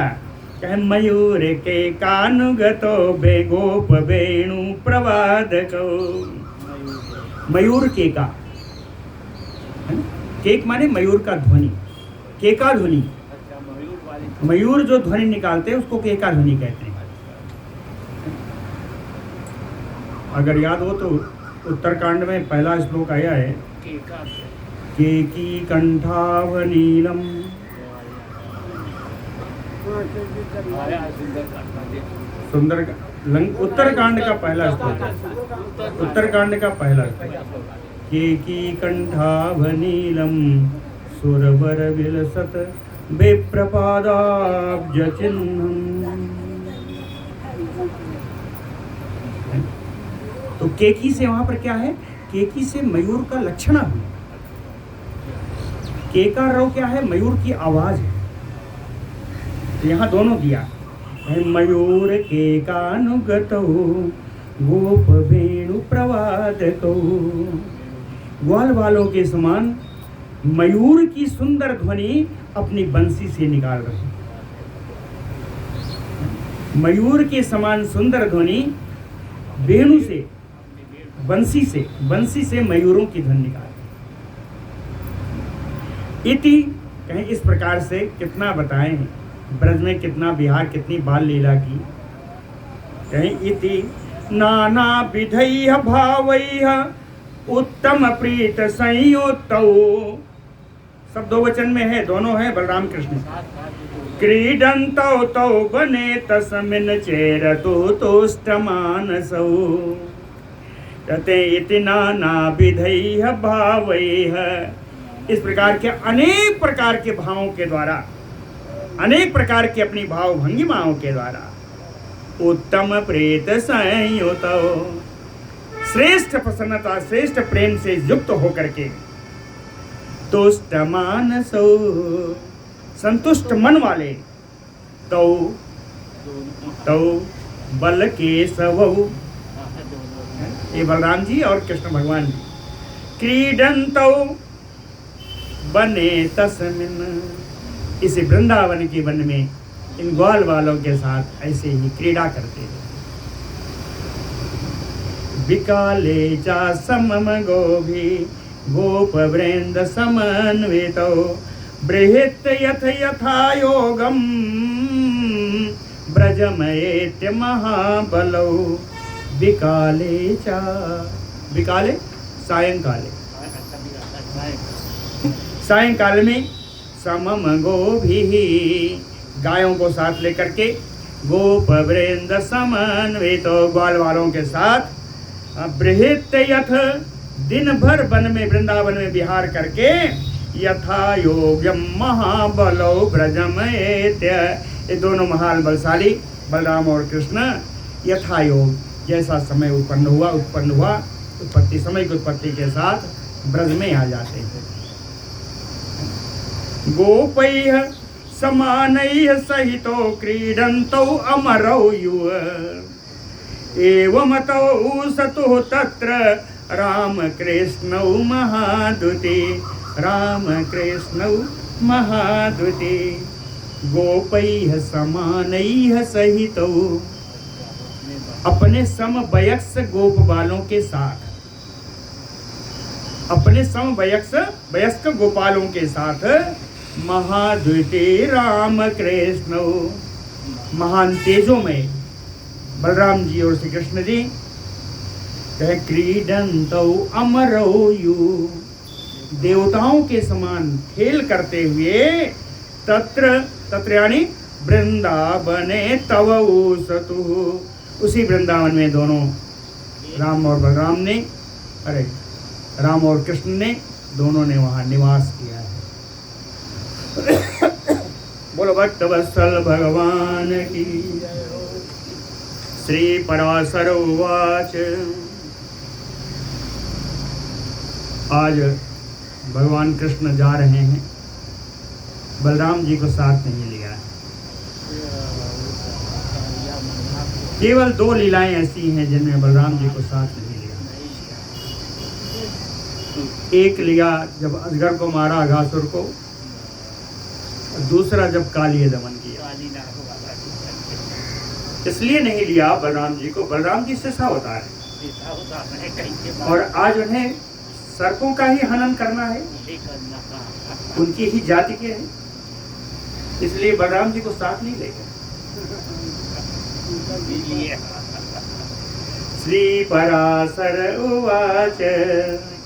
कहे मयूर के कानुगतो बेगोप वेणु प्रवादको। मयूर केका, केक माने मयूर का ध्वनि, केका ध्वनि, मयूर जो ध्वनि निकालते हैं उसको केका ध्वनि कहते हैं। अगर याद हो तो उत्तरकांड में पहला श्लोक आया है, केकी कंठावनीलम, उत्तरकांड का पहला श्लोक, उत्तरकांड का पहला श्लोक, केकी कंठावनीलम सुरवर विलसत विप्रपादाब्ज चिन्हम्। तो केकी से वहां पर क्या है, केकी से मयूर का लक्षण है, केका रव क्या है, मयूर की आवाज है। तो यहाँ दोनों दिया है, मयूर केकानुगतो गोप वेणु प्रवादको, ग्वाल वालों के समान मयूर की सुंदर ध्वनि अपनी बंसी से निकाल रहे, मयूर के समान सुंदर ध्वनि वेणु से, बंसी से मयूरों की ध्वनि निकाल। इति कहें इस प्रकार से कितना बताएं, ब्रज में कितना विहार, कितनी बाल लीला की। कहें इति नाना विधैः भावैः उत्तम प्रीत संयुतौ, सब दो वचन में है, दोनों है बलराम कृष्ण। क्रीडन्तौ तौ वने तस्मिन् चेरतु तुष्टमानसौ, कहते इति नाना विधैः भावैः, इस प्रकार के अनेक प्रकार के भावों के द्वारा, अनेक प्रकार की अपनी भाव भंगिमाओं के द्वारा उत्तम प्रीत संयुतौ, श्रेष्ठ प्रसन्नता, श्रेष्ठ प्रेम से युक्त होकर के, तुष्ट मानसो, संतुष्ट मन वाले, तौ बल केशवौ, ये बलराम जी और कृष्ण भगवान जी, क्रीडन्तौ वने तस्मिन्, इस वृंदावन के वन में इन ग्वाल वालों के साथ ऐसे ही क्रीड़ा करते थे। विकाले चा समम गोभी गोप वृंद समन्वितो बृहत् यथ यथा योगम ब्रजमयेत्य महाबलौ विकाले चा, विकाले सायंकाले, सायंकाल में समम गोभी गायों को साथ लेकर के गोप वृंद समन्वितो ग्वाल वालों के साथ बृहत् यथ दिन भर वन में वृंदावन में विहार करके यथा योग्यम महाबलो ब्रजमयेत्य ये दोनों महान बलशाली बलराम और कृष्ण यथा योग जैसा समय उत्पन्न हुआ उत्पत्ति समय की उत्पत्ति के साथ ब्रज में आ जाते हैं। गोपैः समानैः सहितो क्रीडन्तौ अमरौ युव एवमतौ सतुः तत्र रामकृष्णौ महादुति रामकृष्णौ महादुति गोपैः समानैः सहितौ अपने समवयस्क गोप बालों के साथ अपने समवयस्क गोपालों के साथ महाद्वितीय राम कृष्ण महान तेजों में बलराम जी और श्री कृष्ण जी कहे क्रीडन्तौ अमरौ यु देवताओं के समान खेल करते हुए तत्र यानी वृंदावने तव सतु उसी वृंदावन में दोनों राम और बलराम ने राम और कृष्ण ने दोनों ने वहाँ निवास किया है। बोलो भक्तवत्सल भगवान की श्री पराशर उवाच। आज भगवान कृष्ण जा रहे हैं, बलराम जी को साथ नहीं लिया है। केवल 2 लीलाएं ऐसी हैं जिनमें बलराम जी को साथ नहीं लिया। एक लिया जब अजगर को मारा अघासुर को, दूसरा जब कालिय दमन किया। इसलिए नहीं लिया बलराम जी को, बलराम जी से होता है और आज उन्हें सर्पों का ही हनन करना है, उनकी ही जाति के हैं, इसलिए बलराम जी को साथ नहीं लेकर। श्री पराशर उवाच।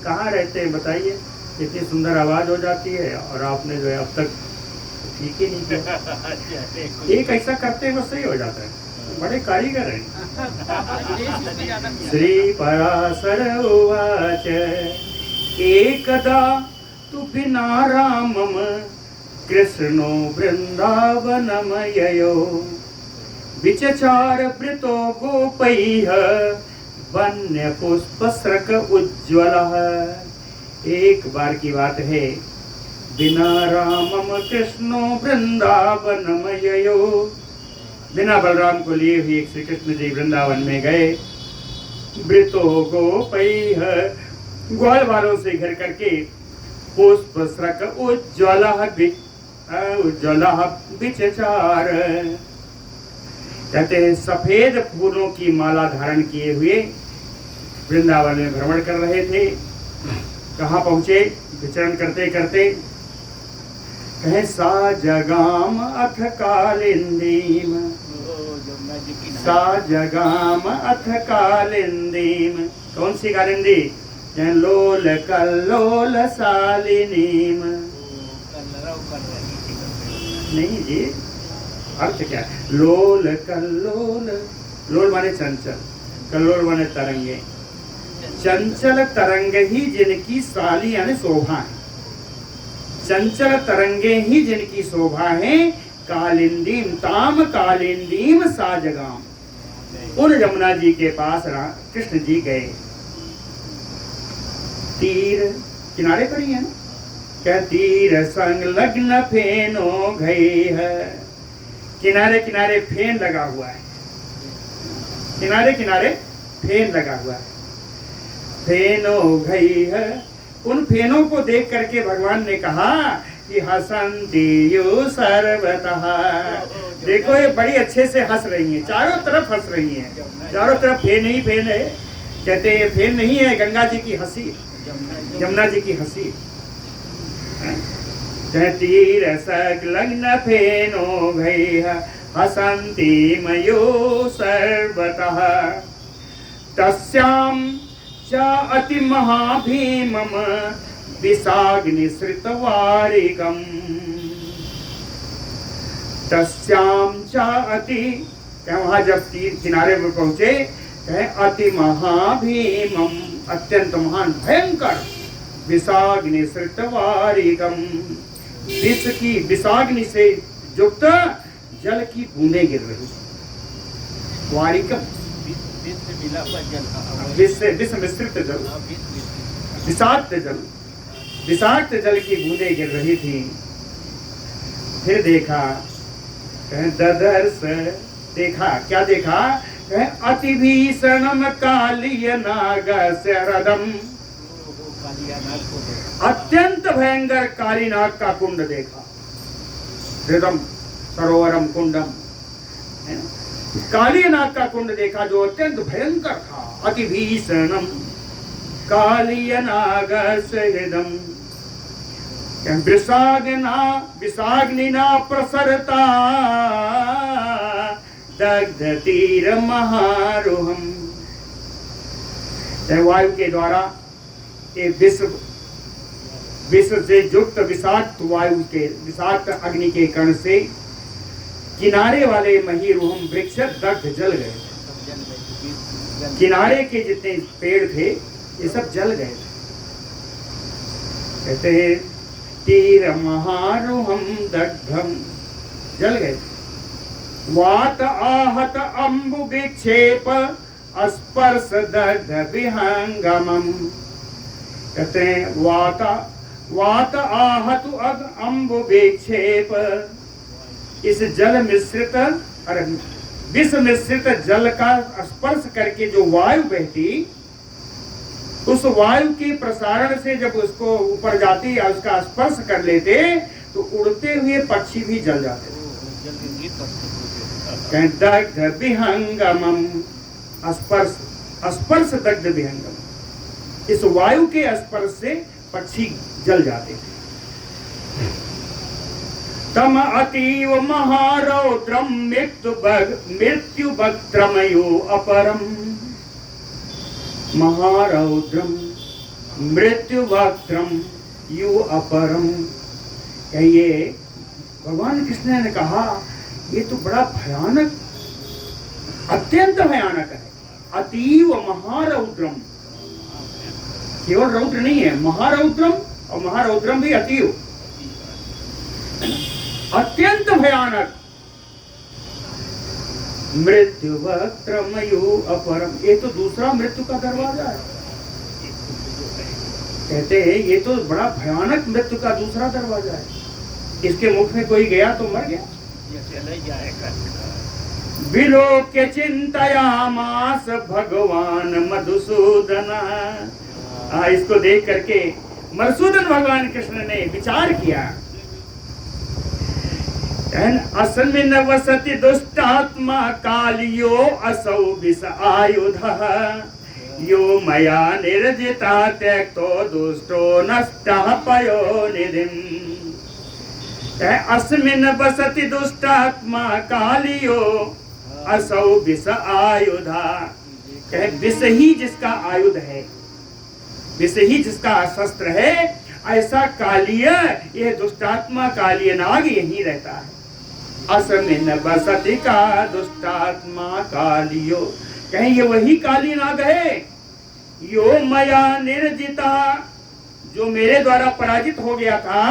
कहाँ रहते हैं बताइए, इतनी सुंदर आवाज हो जाती है और आपने जो है अब तक ठीक ही नहीं किया। एक ऐसा करते हैं बस सही हो जाता है, बड़े कारीगर हैं। श्री पराशर उवाच एकदा तु बिना रामम कृष्णो वृंदावनम ययो विचचार वृतो गोपैः वन्य पुष्पस्रक उज्ज्वलः। एक बार की बात है, बिना रामम कृष्णो वृंदावनम ययो बिना बलराम को लिए हुए श्री कृष्ण जी वृंदावन में गए। वृतो गोपैः ग्वाल वालों से घर करके पुष्पस्रक उज्ज्वलः विचचार कहते हैं सफेद फूलों की माला धारण किए हुए वृंदावन में भ्रमण कर रहे थे। कहाँ पहुँचे, विचरण करते करते कहे सा जगाम अथ कालिंदीम, सा जगाम अथ कालिंदीम। कौन सी कालिंदी? लोल कल्लोल सालिनीम। नहीं जी, अर्थ क्या है? लोल कल्लोल, लोल माने चंचल, कल्लोल माने तरंगे। चंचल तरंग ही जिनकी साली यानी शोभा है, चंचल तरंगे ही जिनकी शोभा है। कालिंदीम ताम कालिंदीम सा जगाम। उन यमुना जी के पास कृष्ण जी गए। तीर किनारे पर ही है ना, क्या तीर संग लग्न फेनो गई है। किनारे किनारे फेन लगा हुआ है, किनारे किनारे फेन लगा हुआ है। फेनो गई है। उन फेनों को देख करके भगवान ने कहा कि हसंती यु सर्वतः। देखो ये बड़ी अच्छे से हंस रही हैं, चारों तरफ हंस रही हैं, चारों तरफ फेन ही फेन है। कहते हैं ये फेन नहीं है, गंगा जी की हंसी, यमुना जी की हंसी। तीर संलग्न फेनो भई हसंती मयो सर्वतः। तस्यां च अति महाभीमम विषाग्निसृत वारिकम्। तस्यां च अति, वहां जब तीर किनारे पर पहुंचे, अति महाभीमम, अत्यंत महान भयंकर, विषाग्निसृत वारिकम्, विष की विषाग्नि से युक्त जल की बूंदें गिर रही। वारिकम विष मिश्रित जल, विषाक्त जल, विषाक्त जल की बूंदें गिर रही थी। फिर देखा, ददर्श, देखा, क्या देखा? अति भीषणम कालिय नागस्य हृदम, अत्यंत भयंकर कालीनाग का कुंड देखा। हृदम सरोवरम कुंडम, कालीनाग का कुंड देखा जो अत्यंत भयंकर था। अति भीषणम कालीनागस्य हृदम विषाग्निना प्रसरता दग्ध तीर महारुहम। वायु के द्वारा एक विष से युक्त विषाक्त वायु के, विषाक्त अग्नि के कण से किनारे वाले महीरुहम वृक्ष दग्ध जल गए। किनारे के जितने पेड़ थे ये सब जल गए। कहते हैं तीर महारुहम दग्धम, जल गए। वात आहत अम्बु विक्षेप स्पर्श दग्ध विहंगमम। कहते हैं वात आहत अम्बु विक्षेप, इस जल मिश्रित, अरे विष मिश्रित जल का स्पर्श करके जो वायु बहती, उस वायु के प्रसारण से जब उसको ऊपर जाती या उसका स्पर्श कर लेते तो उड़ते हुए पक्षी भी जल जाते। दग्ध विहंगमम, स्पर्श, स्पर्श दग्ध विहंगम, इस वायु के स्पर्श से पक्षी जल जाते थे। तम अतीव महारौद्रम मृत्यु वक्त्रमयो अपरम। महारौद्रम मृत्यु वक्त्रम यु अपरम। ये भगवान कृष्ण ने कहा ये तो बड़ा भयानक, अत्यंत भयानक है। अतीव महारौद्रम, केवल रौद्र नहीं है, महारौद्रम, और महारौद्रम भी अतीव, अत्यंत भयानक। मृत्यु वक्त्रमयो अपरम, ये तो दूसरा मृत्यु का दरवाजा है। कहते हैं ये तो बड़ा भयानक मृत्यु का दूसरा दरवाजा है। इसके मुख में कोई गया तो मर गया। विलोक्य चिंतयामास भगवान मधुसूदन। इसको देख करके मधुसूदन भगवान कृष्ण ने विचार किया। अस्मिन् वसति दुष्टात्मा कालियो असौ विष आयुधः यो मया निर्जिता त्यक्तो दुष्टो नष्टः पयोनिधिम्। अस्मिन् वसति दुष्टात्मा कालियो असौ विष आयुधा। विष ही जिसका आयुध है, विष ही जिसका शस्त्र है, ऐसा कालिय, ये दुष्टात्मा कालिय नाग यही रहता है। अस्मिन् वसति का दुष्टात्मा कालियो, कहीं ये वही काली नाग है। यो मया निर्जिता, जो मेरे द्वारा पराजित हो गया था।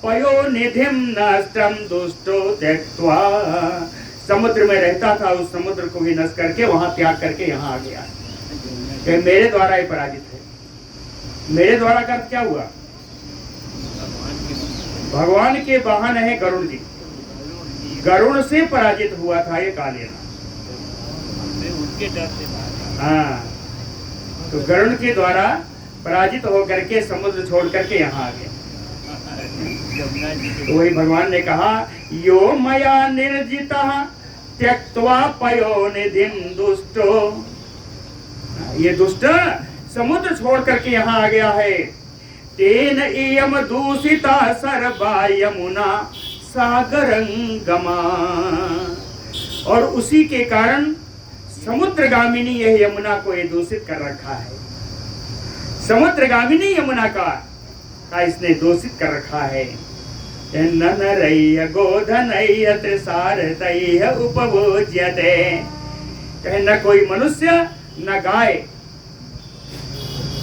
पयो निधिम नष्टम दुष्टो त्यक्त्वा, समुद्र में रहता था, उस समुद्र को भी नष्ट करके वहां त्याग करके यहाँ आ गया। मेरे द्वारा ही पराजित है। मेरे द्वारा का क्या हुआ? भगवान के वाहन है गरुड़ जी, गरुड़ से पराजित हुआ था ये कालिया। हाँ, तो गरुड़ के द्वारा पराजित होकर के समुद्र छोड़ करके यहाँ आ गया। तो वही भगवान ने कहा यो मया निर्जिता त्यक्त्वा पयोनिधिं दुष्टो, ये दुष्ट समुद्र छोड़ करके यहाँ आ गया है। तेन इयम दूषिता सर्वा यमुना सागरंगमा, और उसी के कारण समुद्रगामिनी यह यमुना को ये दूषित कर रखा है। समुद्रगामिनी यमुना का इसने दूषित कर रखा है। ननरय्य गोधनय्य त्रिसारतय्य उपभोज्यते, न कोई मनुष्य न गाय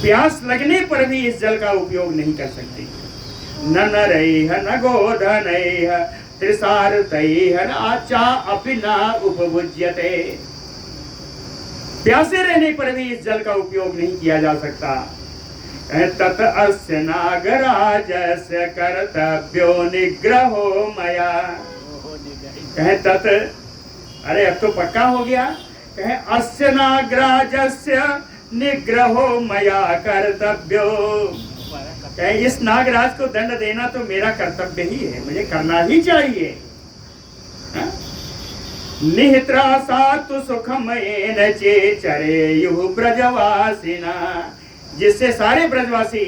प्यास लगने पर भी इस जल का उपयोग नहीं कर सकते। ननरय्य न गोधनय्य त्रिसारतय्य न आचा अपि न उपभुज्यते, प्यासे रहने पर भी इस जल का उपयोग नहीं किया जा सकता। तत अस्य नागराजस्य कर्तव्यो निग्रहो मया, कहे तत, अरे अब तो पक्का हो गया। कहे अस्य नागराजस्य निग्रहो मया कर्तव्यो, कहे इस नागराज को दंड देना तो मेरा कर्तव्य ही है, मुझे करना ही चाहिए। निहित्रासा तु सुखमयेन चरेयुः ब्रजवासिना, जिससे सारे ब्रजवासी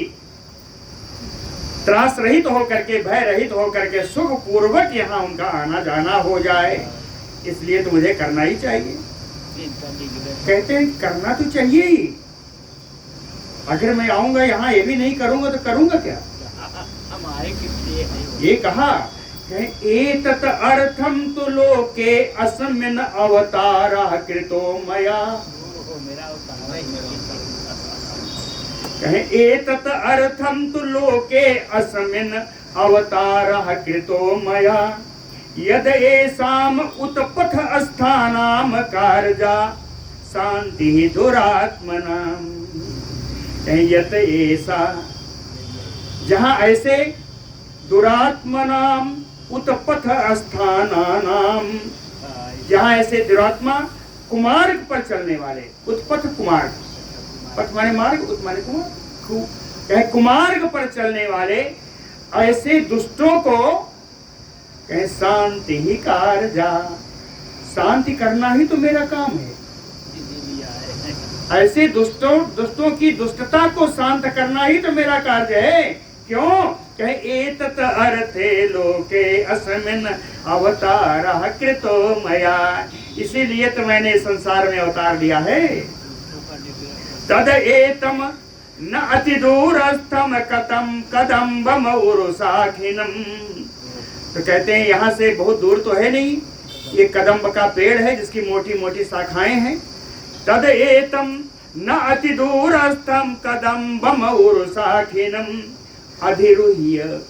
त्रास रहित होकर के, भय रहित होकर के सुख पूर्वक यहाँ उनका आना जाना हो जाए, इसलिए तो मुझे करना ही चाहिए। कहते हैं करना तो चाहिए ही, अगर मैं आऊंगा यहाँ ये भी नहीं करूंगा तो करूंगा क्या। ये कहा एतत् अर्थम तो लोके अस्मिन् अवतारः कृतो मया, कहे एतत् अर्थम तु लोके अस्मिन् अवतारः कृतो मया, यद एषाम उत्पथ स्थानाम कार्या शांति दुरात्मनाम, कहे यत ऐसा, जहाँ ऐसे दुरात्मनाम उत्पथ स्थानानाम, जहाँ ऐसे दुरात्मा कुमार्ग पर चलने वाले, उत्पथ कुमार्ग, पथ माने मार्ग, उत माने कुमार्ग, कुमार्ग पर चलने वाले ऐसे दुष्टों को कहे शांति ही कार्या, शांति करना ही तो मेरा काम है। ऐसे दुष्टों की दुष्टता को शांत करना ही तो मेरा कार्य है। क्यों? कहे एतत् अर्थे लोके अस्मिन् अवतारः कृतो मया, इसीलिए तो मैंने संसार में अवतार लिया है। तद एतम न अति दूरस्थम कतम कदम्बम उरुसाखिनम, तो कहते हैं यहाँ से बहुत दूर तो है नहीं, ये कदम्ब का पेड़ है जिसकी मोटी मोटी शाखाएं हैं। तद एतम न अति दूरस्थम कदम्बम उरुसाखिनम अधिरुह्य,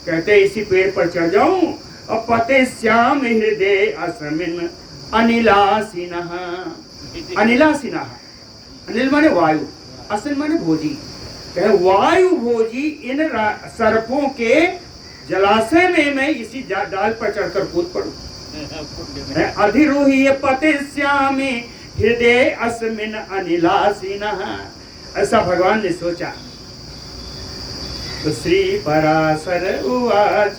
कहते इसी पेड़ पर चढ़ जाऊं और पते श्याम हृदय अस्मिन् अनिलासिनः, अनिलासिनः, अनिल माने वायु, असन माने भोजी, कहे वायु भोजी इन सर्पों के जलाशय में मैं इसी डाल पर चढ़कर कूद पड़ूं। अधिरुह्य पते श्याम हृदय अस्मिन् अनिलासिनः, ऐसा भगवान ने सोचा। तो श्री पराशर उवाच,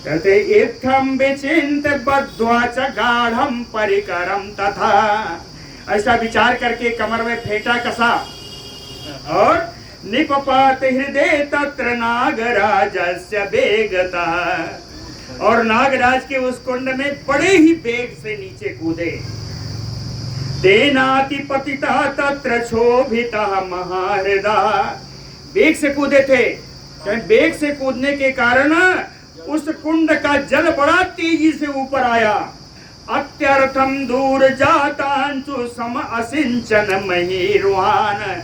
कहते इत्थं विचिन्त्य बद्ध्वा च गाढ़ं परिकरं तथा, ऐसा विचार करके कमर में फेंटा कसा और निपपात हृदय तत्र नागराजस्य वेगता, और नागराज के उस कुंड में बड़े ही वेग से नीचे कूदे। तेनाति पतिता तत्र क्षोभितः महाहृदः, वेग से कूदे थे। वेग से कूदने के कारण उस कुंड का जल बड़ा तेजी से ऊपर आया। अत्यर्थम दूर जातांचु सम असिंचन महीरुहान,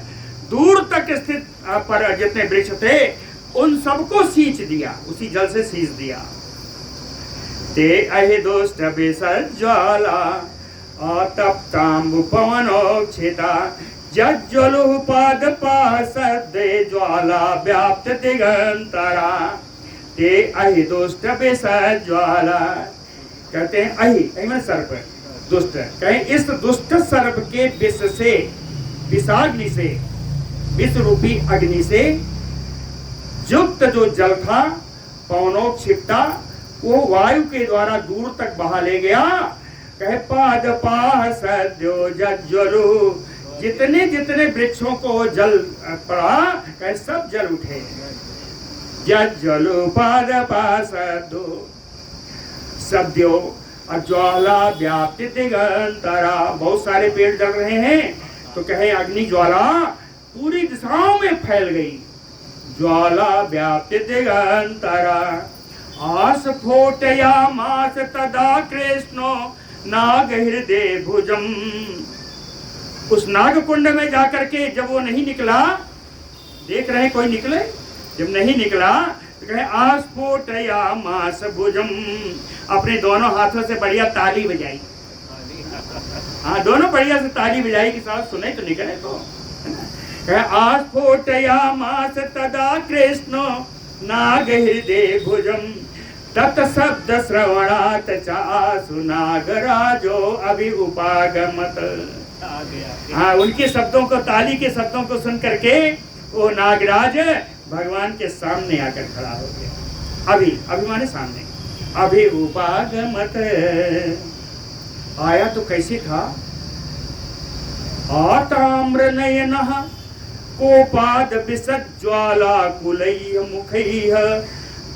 दूर तक स्थित पर जितने वृक्ष थे उन सबको सींच दिया, उसी जल से सींच दिया। ते अहि दुष्ट विसज्ज्वाला अतप्ताम्बुपवनोक्षिता जज्ज्वलुः पादपासद्दे ज्वाला व्याप्त दिगंतरा। ते अहि दुष्ट विसज्ज्वाला, कहते हैं अहि माने सर्प, दुष्ट, कहें इस दुष्ट सर्प के विष से, विषाग्नि से, विष रूपी अग्नि से युक्त जो जल था पवनोक्षिप्ता वो वायु के द्वारा दूर तक बहा ले गया। कहे पाद पाह सद्यो जज्वलु, जितने जितने वृक्षों को जल पड़ा कहे सब जल उठे। जज्वलु पाद पाह सद्यो सद्यो ज्वाला व्याप्ति दिगंतरा, बहुत सारे पेड़ जल रहे हैं तो कहे अग्नि ज्वाला पूरी दिशाओं में फैल गई। ज्वाला व्याप्ति दिगंतरा आस्फोटयामास तदा कृष्णो नाग हृदय भुजम। उस नाग कुंड में जाकर के जब वो नहीं निकला, देख रहे कोई निकले, जब नहीं निकला तो कहे आस्फोटयामास भुजम, अपने दोनों हाथों से बढ़िया ताली बजाई। हाँ, दोनों बढ़िया से ताली बजाई कि साथ सुने तो निकले तो। आस्फोटयामास तदा कृष्णो नाग हृदय भुजम तत्शब्द श्रवणात् चासु नागराजो अभि उपागमत। हाँ, उनके शब्दों को, ताली के शब्दों को सुन करके वो नागराज भगवान के सामने आकर खड़ा हो गया। अभी माने सामने, अभि उपागमत आया तो कैसे था? आताम्र नयनः कोपाद विसज्ज्वाला कुलैः मुखैः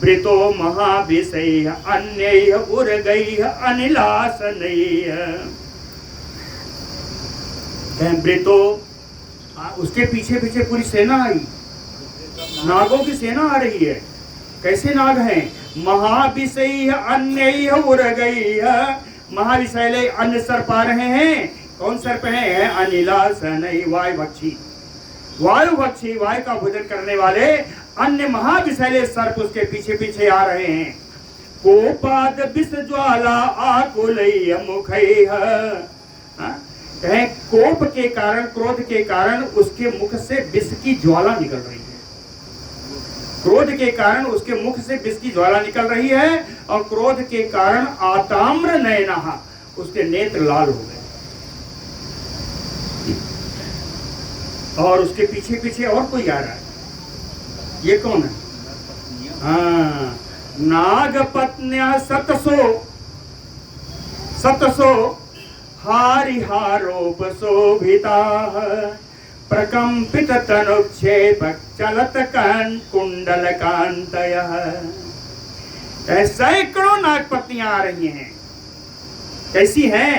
वृतो महाभिषैः अन्यैः उर्गैः अनिलासनैः। वृतो, उसके पीछे पीछे पूरी सेना आई, नागों की सेना आ रही है। कैसे नाग हैं? महाभिषैः अन्यैः उर्गैः, महाविषैले अन्य सर्प आ रहे हैं। कौन सर्प हैं? अनिलासनैः, वायुभक्षी, वायुभक्षी, वायु का भोजन करने वाले अन्य महाविषैले सर्प उसके पीछे पीछे आ रहे हैं। कोपाद विष ज्वाला आकुलैः मुखैः, कहें कोप के कारण, क्रोध के कारण उसके मुख से विष की ज्वाला निकल रही है। क्रोध के कारण उसके मुख से विष की ज्वाला निकल रही है और क्रोध के कारण आताम्र नयनः, उसके नेत्र लाल हो गए। और उसके पीछे पीछे और कोई आ रहा है। ये कौन है? हाँ, नागपत्न्या सतसो हारिहारोपशोभिताः प्रकंपित तनुक्षेप चलत कुंडल कांतयः। सैकड़ों नागपत्नियां आ रही हैं। कैसी हैं?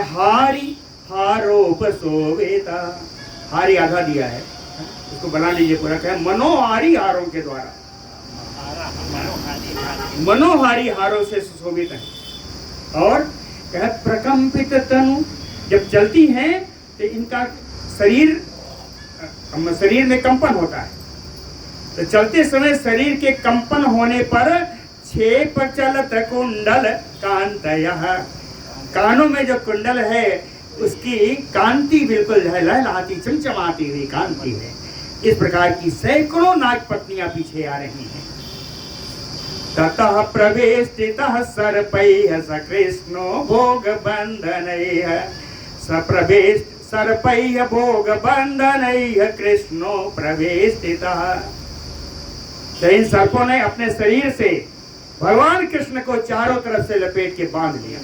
हारी हारोपशोभिता, हारी आधा दिया है, उसको बना लीजिए पूरा। कहे मनोहारी हारों के द्वारा, मनोहारी हारों से सुशोभित है। और कहे प्रकंपित तनु, जब चलती हैं तो इनका शरीर में कंपन होता है। तो चलते समय शरीर के कंपन होने पर क्षेप चलत कुंडल कांतयः, कानों में जो कुंडल है उसकी कांति बिल्कुल लहलहाती चमचमाती हुई कांति है। इस प्रकार की सैकड़ों नागपत्नियां पीछे आ रही हैं। ततः प्रवेष्टितः सर्पैः सकृष्णो भोग बंधनैः, सप्रवेश सर्पैः भोग बंधनैः कृष्णो प्रवेष्टितः। तो इन सर्पों ने अपने शरीर से भगवान कृष्ण को चारों तरफ से लपेट के बांध लिया।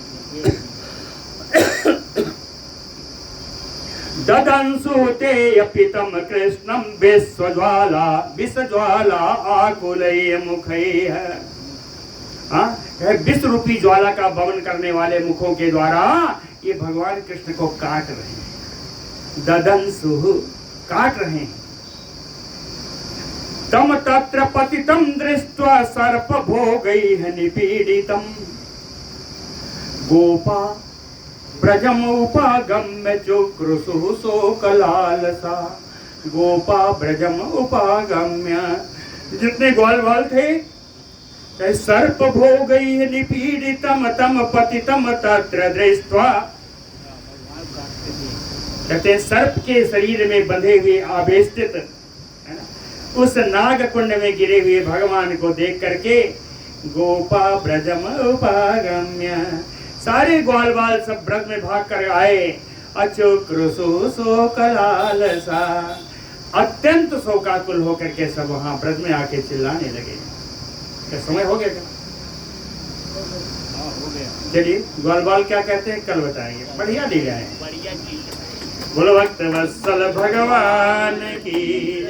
ददंसु ते अपितम कृष्णम विषज्वाला आकुलैः मुखैः। विष रूपी ज्वाला का भवन करने वाले मुखों के द्वारा ये भगवान कृष्ण को काट रहे हैं। ददंसु, काट रहे हैं। तम तत्र पतितम दृष्ट्वा सर्प भोगैः निपीडितम गोपा ब्रजम उपागम्य चुक्रुषु शोकलालसा। गोपा ब्रजम उपागम्य, जितने ग्वाल बाल थे, सर्प भोगैः निपीडितम तम पतितम तत्र दृष्ट्वा। कहते सर्प के शरीर में बंधे हुए आवेष्टित उस नाग कुंड में गिरे हुए भगवान को देख करके गोपा ब्रजम उपागम्य, सारे ग्वाल बाल सब ब्रज में भाग कर आए। अचुक्रुषु शोकलालसा, अत्यंत शोकाकुल होकर के सब वहां ब्रज में आके चिल्लाने लगे। क्या समय हो गया क्या? हाँ हो गया। चलिए ग्वाल बाल क्या कहते हैं कल बताएंगे। बढ़िया लीला है। बढ़िया चीज है। बोलो भक्त वत्सल भगवान की।